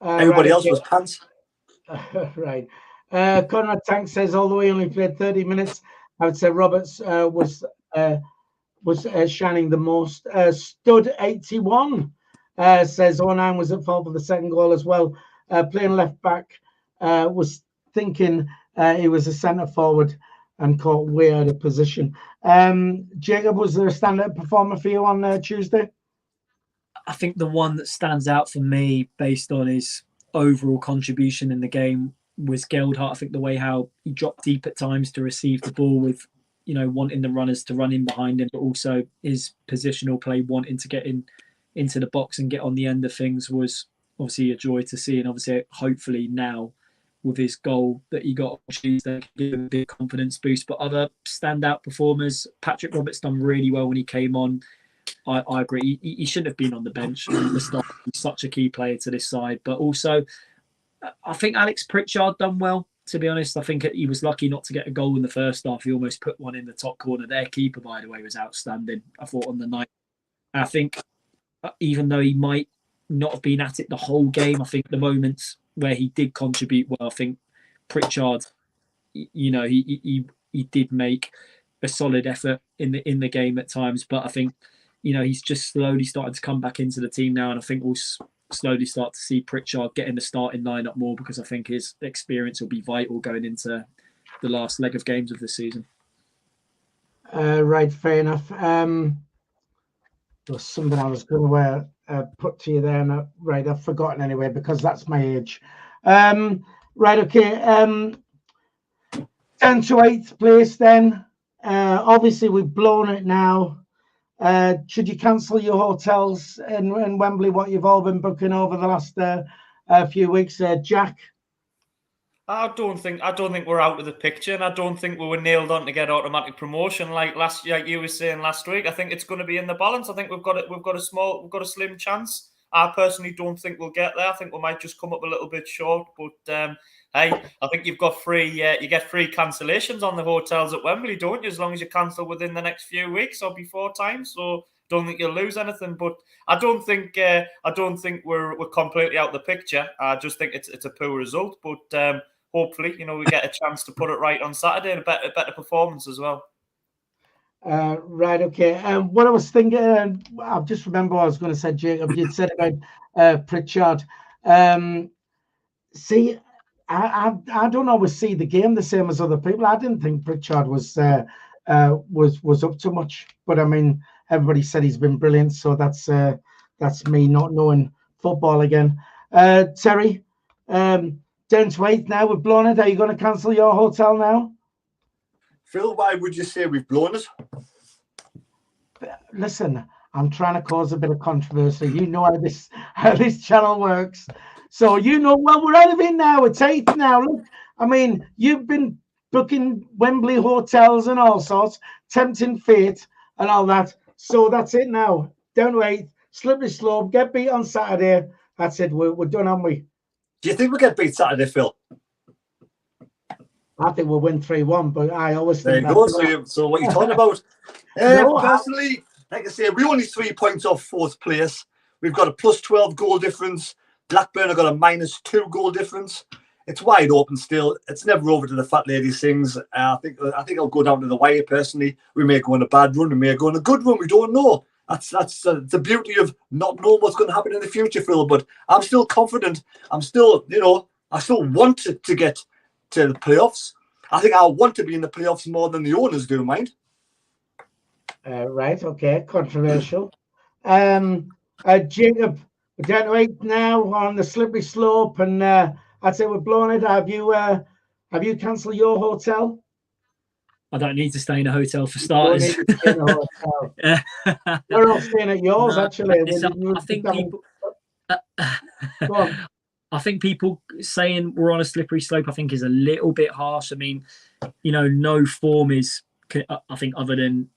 Everybody else was pants. Right. Conrad Tank says, although he only played 30 minutes, I would say Roberts was was shining the most. Stud 81 says 09 was at fault for the second goal as well. Playing left back, was thinking he was a centre forward and caught way out of position. Jacob, was there a standout performer for you on Tuesday? I think the one that stands out for me based on his overall contribution in the game was Geldhart. I think the way how he dropped deep at times to receive the ball with, wanting the runners to run in behind him, but also his positional play, wanting to get into the box and get on the end of things, was obviously a joy to see. And obviously, hopefully now with his goal that he got on Tuesday, give him a big confidence boost. But other standout performers, Patrick Roberts done really well when he came on. I agree. He shouldn't have been on the bench at the start. He's such a key player to this side. But also, I think Alex Pritchard done well, to be honest. I think he was lucky not to get a goal in the first half. He almost put one in the top corner. Their keeper, by the way, was outstanding, I thought, on the night. And I think even though he might not have been at it the whole game, I think the moments where he did contribute well, I think Pritchard, he did make a solid effort in the game at times. But I think, he's just slowly starting to come back into the team now. And I think we'll slowly start to see Pritchard get in the starting lineup more, because I think his experience will be vital going into the last leg of games of the season. Right, fair enough. There was something I was going to put to you there. And right, I've forgotten anyway, because that's my age. Right, okay. 10 to 8th place then. Obviously, we've blown it now. Should you cancel your hotels in Wembley, what you've all been booking over the last few weeks? Jack? I don't think we're out of the picture, and I don't think we were nailed on to get automatic promotion like you were saying last week. I think it's going to be in the balance. I think we've got a slim chance. I personally don't think we'll get there. I think we might just come up a little bit short. But hey, I think you get free cancellations on the hotels at Wembley, don't you? As long as you cancel within the next few weeks or before time. So don't think you'll lose anything. But I don't think we're completely out of the picture. I just think it's a poor result. But hopefully, we get a chance to put it right on Saturday and a better performance as well. Right, okay. What I was thinking, I just remember what I was going to say, Jacob. You'd said about Pritchard. See, I don't always see the game the same as other people. I didn't think Pritchard was up to much, but I mean, everybody said he's been brilliant. So that's me not knowing football again. Terry, down to 8th now. We've blown it. Are you going to cancel your hotel now? Phil, why would you say we've blown it? Listen, I'm trying to cause a bit of controversy. You know how this channel works. So well, we're out of it now. It's 8th now. Look, I mean, you've been booking Wembley hotels and all sorts, tempting fate and all that. So that's it now. Down to 8th, slippery slope, get beat on Saturday. That's it. We're done, aren't we? Do you think we'll get beat Saturday, Phil? I think we'll win 3-1, but I always think there you go. So what are you talking about? Personally, like I say, we're only 3 points off 4th place. We've got a plus 12 goal difference. Blackburn have got a minus 2 goal difference. It's wide open still. It's never over to the fat ladies things. I think I'll go down to the wire personally. We may go on a bad run. We may go on a good run. We don't know. That's the beauty of not knowing what's going to happen in the future, Phil. But I'm still confident. I'm still, I still want to get to the playoffs. I think I want to be in the playoffs more than the owners do, mind. Right, okay, controversial. Jacob, we're down to 8th now on the slippery slope, and I'd say we're blowing it. Have you cancelled your hotel? I don't need to stay in a hotel for starters. We're all staying at yours, actually. I think people. Go on. I think people saying we're on a slippery slope, I think, is a little bit harsh. I mean, no form is, I think, other than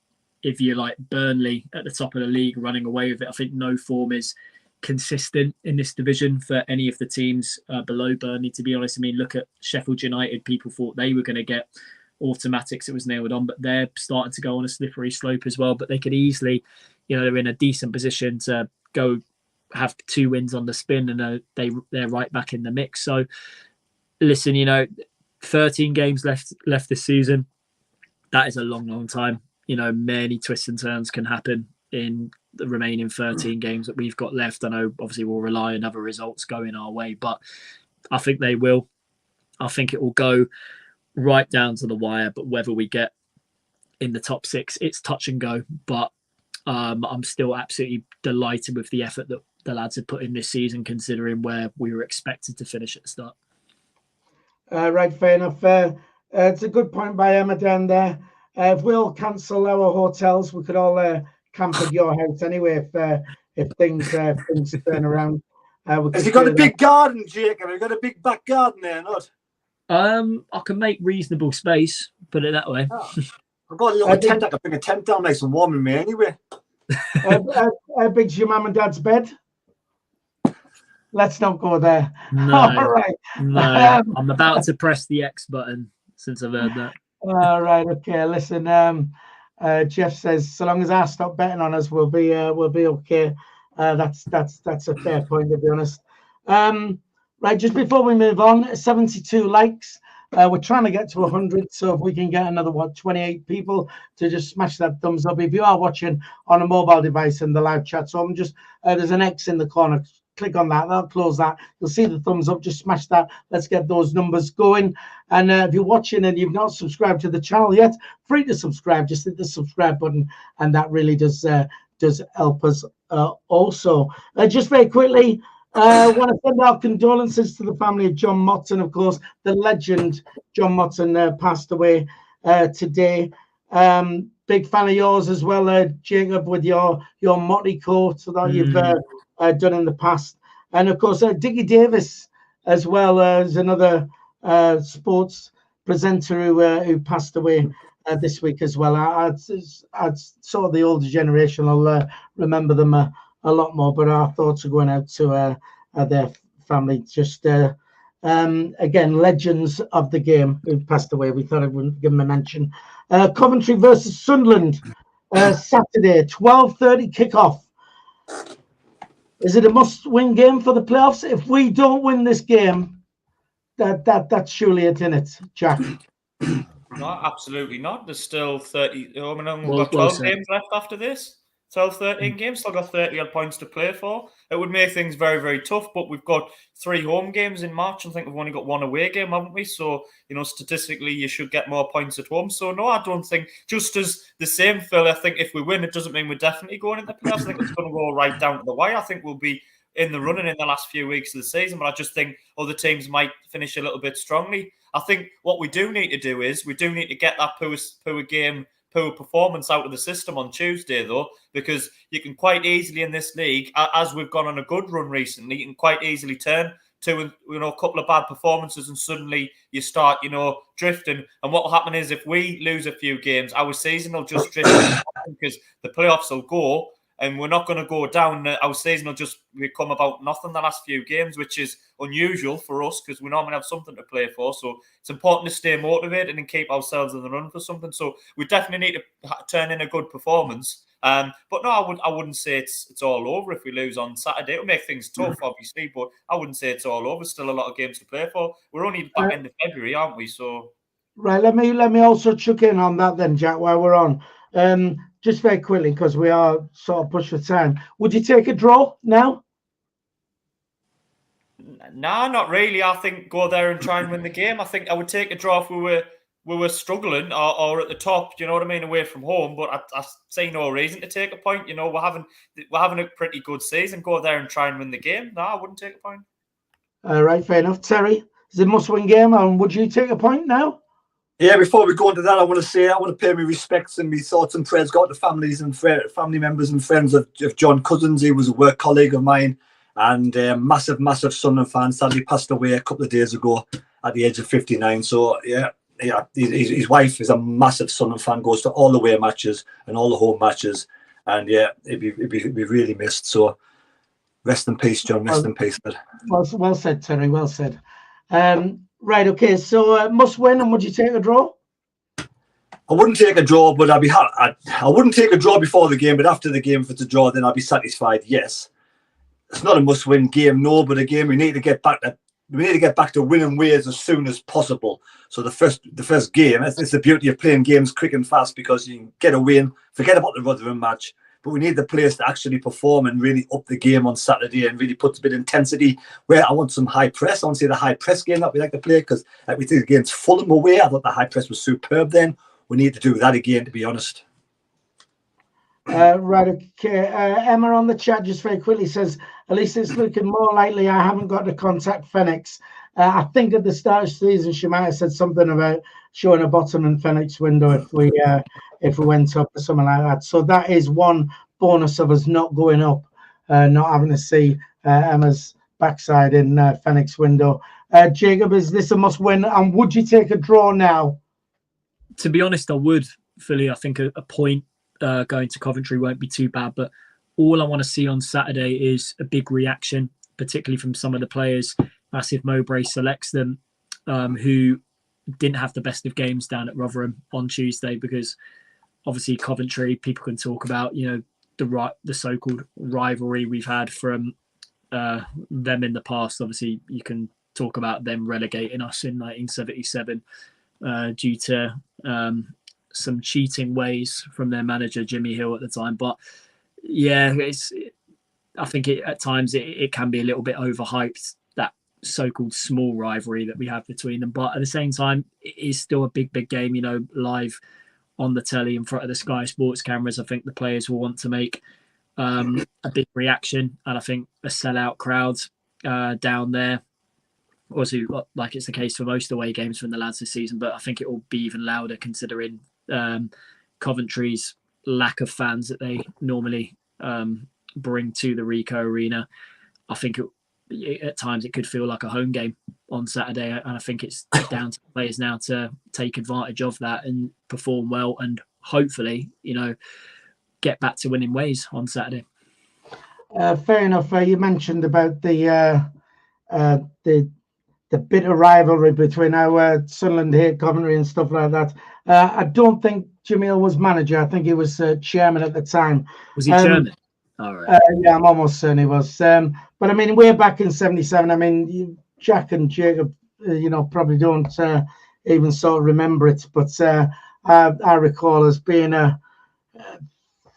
if you're like Burnley at the top of the league running away with it, I think no form is consistent in this division for any of the teams below Burnley, to be honest. I mean, look at Sheffield United. People thought they were going to get automatics. It was nailed on, but they're starting to go on a slippery slope as well. But they could easily, they're in a decent position to go have 2 wins on the spin, and they're right back in the mix. So listen, 13 games left this season. That is a long time. many twists and turns can happen in the remaining 13 games that we've got left. I know obviously we'll rely on other results going our way, but I think they will. I think it will go right down to the wire, but whether we get in the top 6, it's touch and go. But I'm still absolutely delighted with the effort that the lads have put in this season, considering where we were expected to finish at the start. Right, fair enough. It's a good point by Emma down there. If we all cancel our hotels, we could all camp at your house anyway if things turn around. Has he got a big garden, Jake? Have you got a big back garden there, not? I can make reasonable space, put it that way. Oh. I've got a little tent. I can bring a tent down nice and warm in me anyway. How big's your mum and dad's bed? Let's not go there. No, all right. No, I'm about to press the X button since I've heard that. All right, okay. Listen, Jeff says, so long as I stop betting on us, we'll be okay. That's a fair point, to be honest. Right, just before we move on, 72 likes. We're trying to get to 100, so if we can get another 28 people to just smash that thumbs up. If you are watching on a mobile device in the live chat, so I'm just there's an X in the corner. Click on that. That'll close that. You'll see the thumbs up. Just smash that. Let's get those numbers going. And if you're watching and you've not subscribed to the channel yet, free to subscribe. Just hit the subscribe button, and that really does help us also. Just very quickly, I want to send our condolences to the family of John Motton. Of course, the legend John Motton passed away today. Big fan of yours as well, Jacob, with your Motley coat that you've done in the past. And of course, Dickie Davis as well as another sports presenter who passed away this week as well. I'd sort of the older generation. I'll remember them a lot more, but our thoughts are going out to their family. Just again, legends of the game who passed away. We thought I wouldn't give them a mention. Coventry versus Sunderland, Saturday, 12:30 kickoff. Is it a must-win game for the playoffs? If we don't win this game, that's surely it, isn't it, Jack? No, absolutely not. There's still 30. We've got 12 games left after this. 12, 13 games, still got 30 odd points to play for. It would make things very, very tough, but we've got 3 home games in March. I think we've only got 1 away game, haven't we? So, statistically, you should get more points at home. So, no, I don't think, just as the same, Phil, I think if we win, it doesn't mean we're definitely going into the playoffs. I think it's going to go right down to the wire. I think we'll be in the running in the last few weeks of the season, but I just think other teams might finish a little bit strongly. I think what we do need to do is we do need to get that poor performance out of the system on Tuesday, though, because you can quite easily in this league, as we've gone on a good run recently, you can quite easily turn to a couple of bad performances and suddenly you start, drifting. And what will happen is if we lose a few games, our season will just drift because the playoffs will go. And we're not going to go down. Our season will just become about nothing the last few games, which is unusual for us because we normally have something to play for. So it's important to stay motivated and keep ourselves in the run for something. So we definitely need to turn in a good performance. But no, I wouldn't say it's all over if we lose on Saturday. It'll make things tough, obviously, but I wouldn't say it's all over. Still a lot of games to play for. We're only back end of February, aren't we? So right. Let me also chuck in on that then, Jack, while we're on. Just very quickly, because we are sort of pushed for time. Would you take a draw now? No, not really. I think go there and try and win the game. I think I would take a draw if we were struggling or at the top, you know what I mean, away from home. But I see no reason to take a point. We're having a pretty good season. Go there and try and win the game. No, I wouldn't take a point. All right, fair enough. Terry, is it a must-win game, and would you take a point now? Yeah, before we go into that, I want to pay my respects and my thoughts and prayers go to the families and family members and friends of John Cousins. He was a work colleague of mine and massive Sunderland fan. Sadly passed away a couple of days ago at the age of 59. So, yeah, his wife is a massive Sunderland fan, goes to all the away matches and all the home matches. And, yeah, he'd be really missed. So, rest in peace, John. Rest in peace. Well said, Terry. Well said. Right, okay, so must win, and would you take a draw? I wouldn't take a draw, but I wouldn't take a draw before the game, but after the game, if it's a draw, then I'd be satisfied, yes. It's not a must-win game, no, but a game we need to get back to we need to get back to winning ways as soon as possible. So the first game, it's the beauty of playing games quick and fast, because you can get a win, forget about the Rotherham match, but we need the players to actually perform and really up the game on Saturday and really put a bit of intensity. Where I want some high press. I want to see the high press game that we like to play, because like we did against Fulham away, I thought the high press was superb then. We need to do that again, to be honest. Right, okay. Emma on the chat just very quickly says, at least it's looking more likely I haven't got to contact Phoenix. I think at the start of the season she might have said something about showing a bottom in Phoenix window if we went up or something like that. So that is one bonus of us not going up, not having to see Emma's backside in Phoenix window. Jacob, is this a must win? And would you take a draw now? To be honest, I would, Philly. I think a point going to Coventry won't be too bad, but all I want to see on Saturday is a big reaction, particularly from some of the players, as if Mowbray selects them, who didn't have the best of games down at Rotherham on Tuesday, because obviously Coventry, people can talk about, you know, the so-called rivalry we've had from them in the past. Obviously, you can talk about them relegating us in 1977 due to some cheating ways from their manager Jimmy Hill at the time. But yeah, I think at times it can be a little bit overhyped, that so-called small rivalry that we have between them. But at the same time, it is still a big game, you know, live on the telly in front of the Sky Sports cameras. I think the players will want to make a big reaction, and I think a sellout crowd down there, also like it's the case for most away games from the lads this season, but I think it will be even louder considering Coventry's lack of fans that they normally bring to the Ricoh Arena. I think at times it could feel like a home game on Saturday, and I think it's down to players now to take advantage of that and perform well, and hopefully, you know, get back to winning ways on Saturday. Fair enough. You mentioned about the bitter rivalry between our Sunderland hate Coventry and stuff like that. I don't think Jimmy Hill was manager. I think he was chairman at the time. Was he chairman? All right. Yeah, I'm almost certain he was. But I mean, way back in '77, I mean, Jack and Jacob, you know, probably don't even sort of remember it. But I recall as being a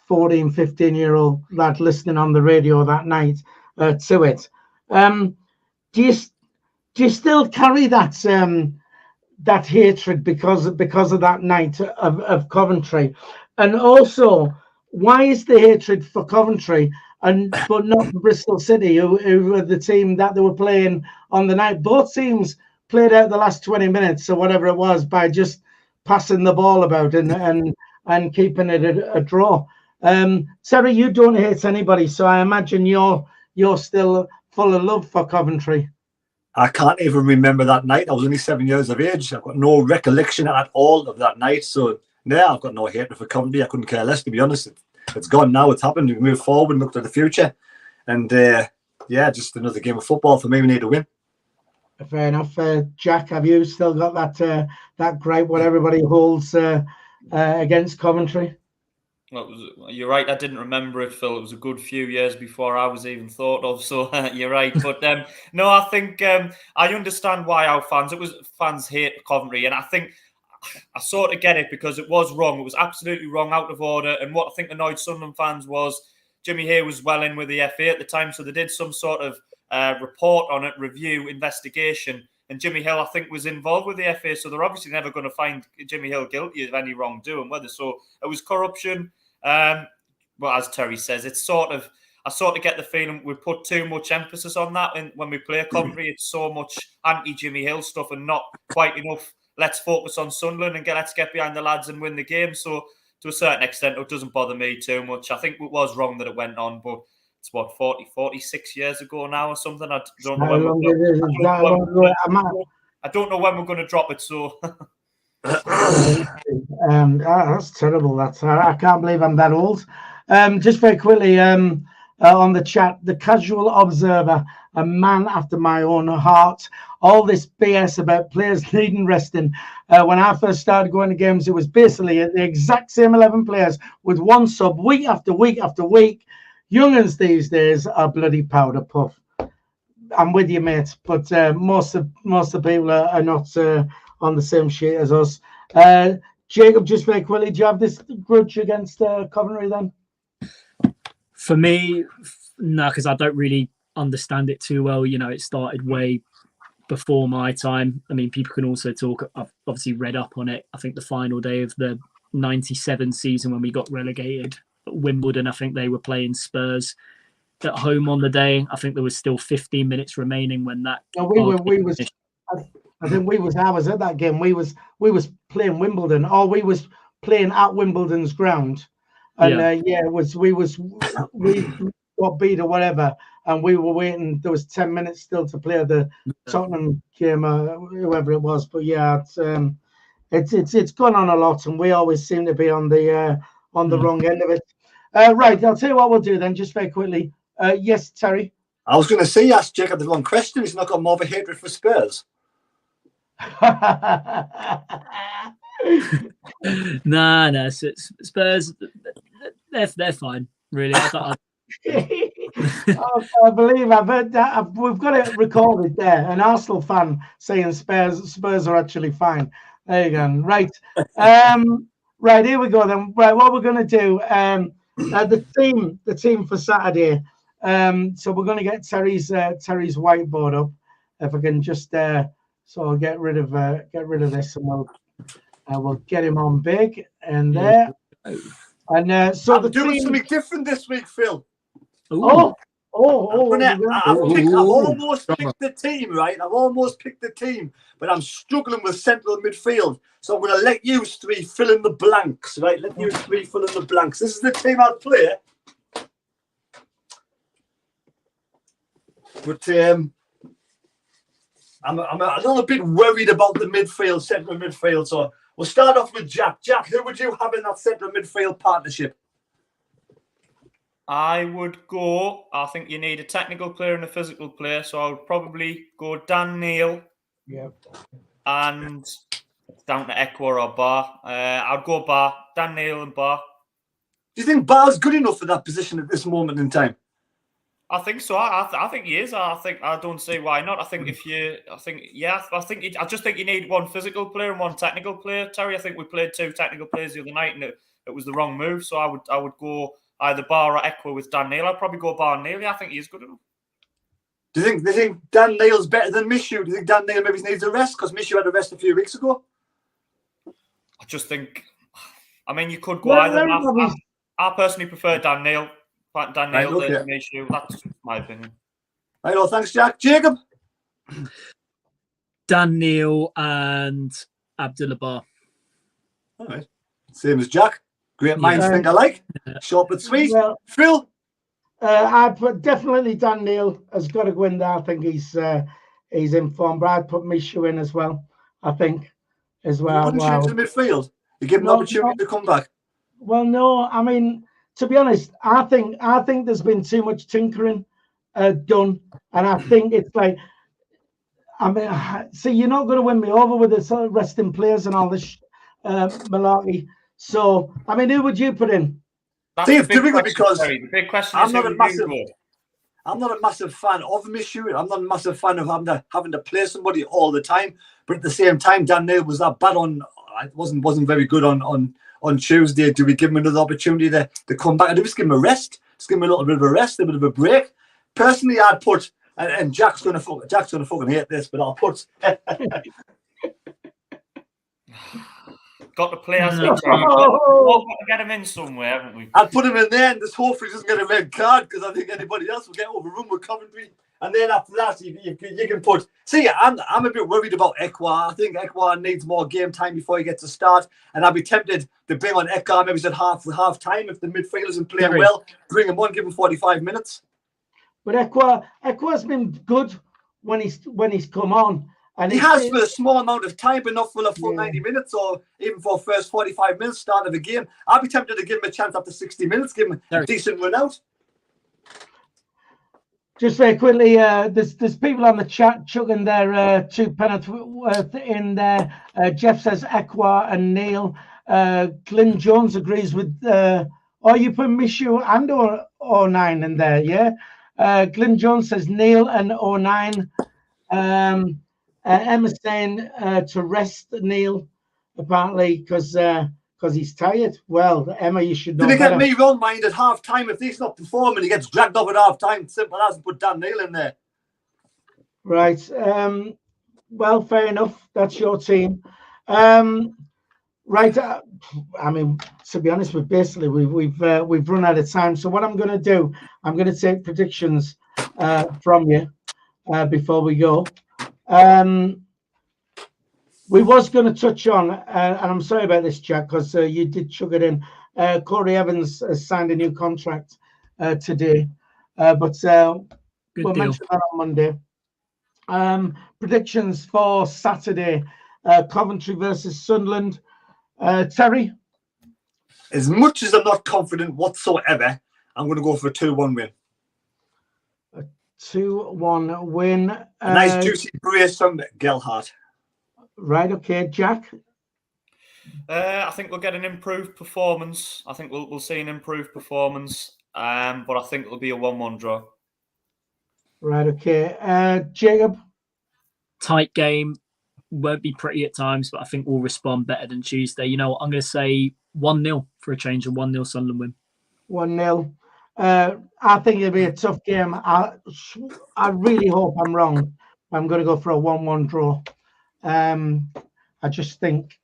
14, 15-year-old lad listening on the radio that night to it. Do you still carry that that hatred because of that night of Coventry? And also, why is the hatred for Coventry but not Bristol City, who were the team that they were playing on the night? Both teams played out the last 20 minutes or whatever it was by just passing the ball about and keeping it a draw. Terry, you don't hate anybody, so I imagine you're still full of love for Coventry. I can't even remember that night. I was only 7 years of age. I've got no recollection at all of that night. So, yeah, I've got no hatred for Coventry. I couldn't care less, to be honest. It's gone now. It's happened. We move forward and look to the future. And, yeah, just another game of football for me. We need to win. Fair enough. Jack, have you still got that gripe what everybody holds against Coventry? Well, you're right. I didn't remember it, Phil. It was a good few years before I was even thought of. So you're right. But no, I think I understand why our fans hate Coventry, and I think I sort of get it because it was wrong. It was absolutely wrong, out of order. And what I think annoyed Sunderland fans was Jimmy Hay was well in with the FA at the time, so they did some sort of report on it, review, investigation. And Jimmy Hill, I think, was involved with the FA, so they're obviously never going to find Jimmy Hill guilty of any wrongdoing, whether so it was corruption. Well, as Terry says, I sort of get the feeling we put too much emphasis on that when we play Coventry. It's so much anti-Jimmy Hill stuff and not quite enough. Let's focus on Sunderland and let's get behind the lads and win the game. So to a certain extent, it doesn't bother me too much. I think it was wrong that it went on, but it's 46 years ago now or something. I don't know when we're going to drop it. So that's terrible. I can't believe I'm that old. Just very quickly on the chat, the casual observer, a man after my own heart. All this BS about players needing resting. When I first started going to games, it was basically the exact same 11 players with one sub week after week after week. Young'uns these days are bloody powder puff. I'm with you, mate. But most of the people are not on the same sheet as us. Jacob, just very quickly, do you have this grudge against Coventry then? For me, no, because I don't really understand it too well. You know, it started way before my time. I mean, people can also talk. I've obviously read up on it. I think the final day of the '97 season when we got relegated at Wimbledon, I think they were playing Spurs at home on the day. I think there was still 15 minutes remaining when that. No, I think I was at that game. We was playing Wimbledon, or we was playing at Wimbledon's ground, and we got beat or whatever, and we were waiting. There was 10 minutes still to play the Tottenham game, whoever it was. But yeah, it's gone on a lot, and we always seem to be on the wrong end of it. Right, I'll tell you what we'll do then, just very quickly. Yes, Terry. I was going to say, ask Jacob the wrong question. He's not got more of a hatred for Spurs. No, Spurs, they're fine, really. I believe I've heard that. We've got it recorded there. An Arsenal fan saying Spurs are actually fine. There you go. Right. Right, here we go then. Right, what we're going to do, the team for Saturday. So we're going to get Terry's whiteboard up. If I can just so I'll get rid of this, and we'll get him on big and there. And so I'm doing something different this week, Phil. I've almost picked the team, right? I've almost picked the team, but I'm struggling with central midfield. So I'm going to let you three fill in the blanks, right? Let you three fill in the blanks. This is the team I'll play. But I'm a little bit worried about the midfield, central midfield. So we'll start off with Jack. Jack, who would you have in that central midfield partnership? I would go. I think you need a technical player and a physical player. So I would probably go Dan Neil. Yeah. And it's down to Ekwa or Bar. I'd go Bar. Dan Neil and Bar. Do you think Bar's good enough for that position at this moment in time? I think so. I think he is. I don't see why not. I just think you need one physical player and one technical player. Terry, I think we played two technical players the other night, and it was the wrong move. So I would go either Bar or Ekwa with Dan Neil. I'd probably go Bar and Neil. I think he is good enough. Do you think Dan Neil's better than Mishu? Do you think Dan Neil maybe needs a rest because Mishu had a rest a few weeks ago? I just think. I mean, you could go either. I personally prefer Dan Neil. Dan Neil, that's my opinion. Right, well, thanks, Jack. Jacob? Dan Neil and Abdullah Bar. All right. Same as Jack. Great minds think alike. Short but sweet. Well, Phil? I'd put definitely Dan Neil has got to go in there. I think he's in form, but I'd put Mishu in as well. I think as well. You wouldn't change the midfield? You give him an opportunity to come back? Well, no. I mean, to be honest, I think there's been too much tinkering done, and I think it's like, I mean, see, you're not going to win me over with this resting players and all this malarkey. So, I mean, who would you put in? See, it's difficult because the big question I'm not a massive fan of Mishu. I'm not a massive fan of having to play somebody all the time. But at the same time, Dan Neil was that bad on. It wasn't very good on Tuesday. Do we give him another opportunity to come back? Do we just give him a rest? Just give him a little bit of a rest, a bit of a break. Personally, I'd put, and Jack's gonna fucking hate this, but I'll put. Got to play as we've got to get him in somewhere, haven't we? I'd put him in there, and this hopefully doesn't get a red card because I think anybody else will get overrun with Coventry. And then after that, you can put. See, I'm a bit worried about Ekwa. I think Ekwa needs more game time before he gets a start, and I'd be tempted to bring on Ekwa maybe at half time if the midfield isn't playing well. Bring him on, give him 45 minutes. But Ekwa's been good when he's come on. And he has for a small amount of time, but not for a full 90 minutes or even for first 45 minutes start of a game. I'd be tempted to give him a chance after 60 minutes, give him a decent run out. Just very quickly, there's people on the chat chugging their 2 penalties worth in there. Jeff says Ekwa and Neil. Glyn Jones agrees with. You put Mishu and or 9 in there, yeah. Glyn Jones says Neil and 09. Emma's saying to rest Neil, apparently, because he's tired. Well, Emma, you should know. Did he get me wrong, mind, at half time? If he's not performing, he gets dragged off at half time. Simple as, and put Dan Neil in there. Right. Well, fair enough. That's your team. Right. I mean, to be honest, we've run out of time. So what I'm going to do, I'm going to take predictions from you before we go. We was going to touch on, and I'm sorry about this, Jack, because you did chug it in. Corey Evans has signed a new contract today, but we'll mention that on Monday. Predictions for Saturday: Coventry versus Sunderland. Terry? As much as I'm not confident whatsoever, I'm going to go for a 2-1 win. A 2-1 win. A nice juicy brace from Gelhardt. Right, okay. Jack? I think we'll get an improved performance. I think we'll see an improved performance, but I think it'll be a 1-1 draw. Right, okay. Jacob? Tight game. Won't be pretty at times, but I think we'll respond better than Tuesday. You know what? I'm going to say 1-0 for a change, a 1-0 Sunderland win. 1-0. I think it'll be a tough game. I really hope I'm wrong. I'm going to go for a 1-1 draw. I just think,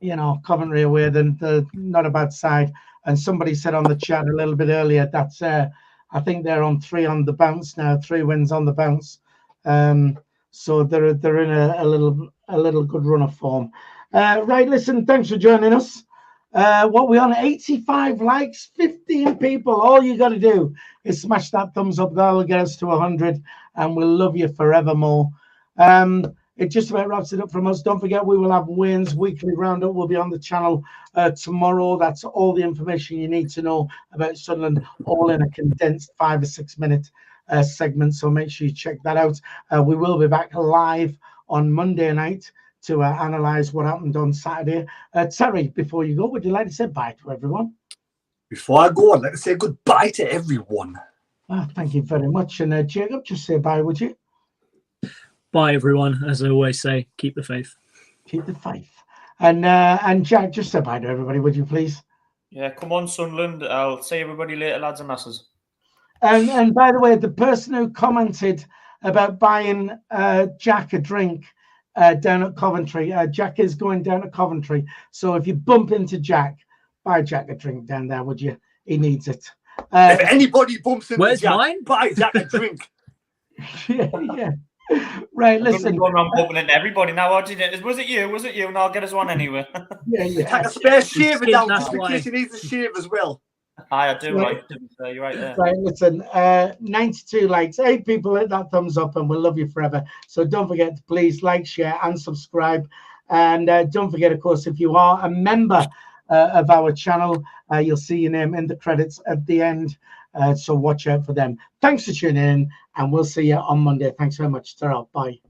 you know, Coventry away, they're not a bad side. And somebody said on the chat a little bit earlier that I think they're on 3 on the bounce now, 3 wins on the bounce. So they're in a little good run of form. Right, listen, thanks for joining us. What we on 85 likes, 15 people. All you got to do is smash that thumbs up. That'll get us to 100, and we'll love you forevermore. It just about wraps it up from us. Don't forget, we will have Wayne's weekly roundup. Will be on the channel tomorrow. That's all the information you need to know about Sunderland, all in a condensed 5 or 6 minute segment. So make sure you check that out. We will be back live on Monday night to analyse what happened on Saturday. Terry, before you go, would you like to say bye to everyone? Before I go, I'd like to say goodbye to everyone. Thank you very much. And Jacob, just say bye, would you? Bye, everyone. As I always say, keep the faith. Keep the faith. And Jack, just say bye to everybody, would you please? Yeah, come on, Sunderland. I'll see everybody later, lads and lasses. And by the way, the person who commented about buying Jack a drink down at Coventry, Jack is going down to Coventry. So if you bump into Jack, buy Jack a drink down there, would you? He needs it. If anybody bumps into Where's Jack, mine? buy Jack a drink. Yeah. Right, listen. I'm going around bumping into everybody now. Was it you? Was it you? And I'll get us one anyway. Yeah. Take a spare shaver down just in case he needs a shave as well. I do right. You're right there. Right, listen. 92 likes, 8 people hit that thumbs up, and we'll love you forever. So don't forget to please like, share, and subscribe. And don't forget, of course, if you are a member of our channel, you'll see your name in the credits at the end. So watch out for them. Thanks for tuning in, and we'll see you on Monday. Thanks very much. Ta-ra. Bye.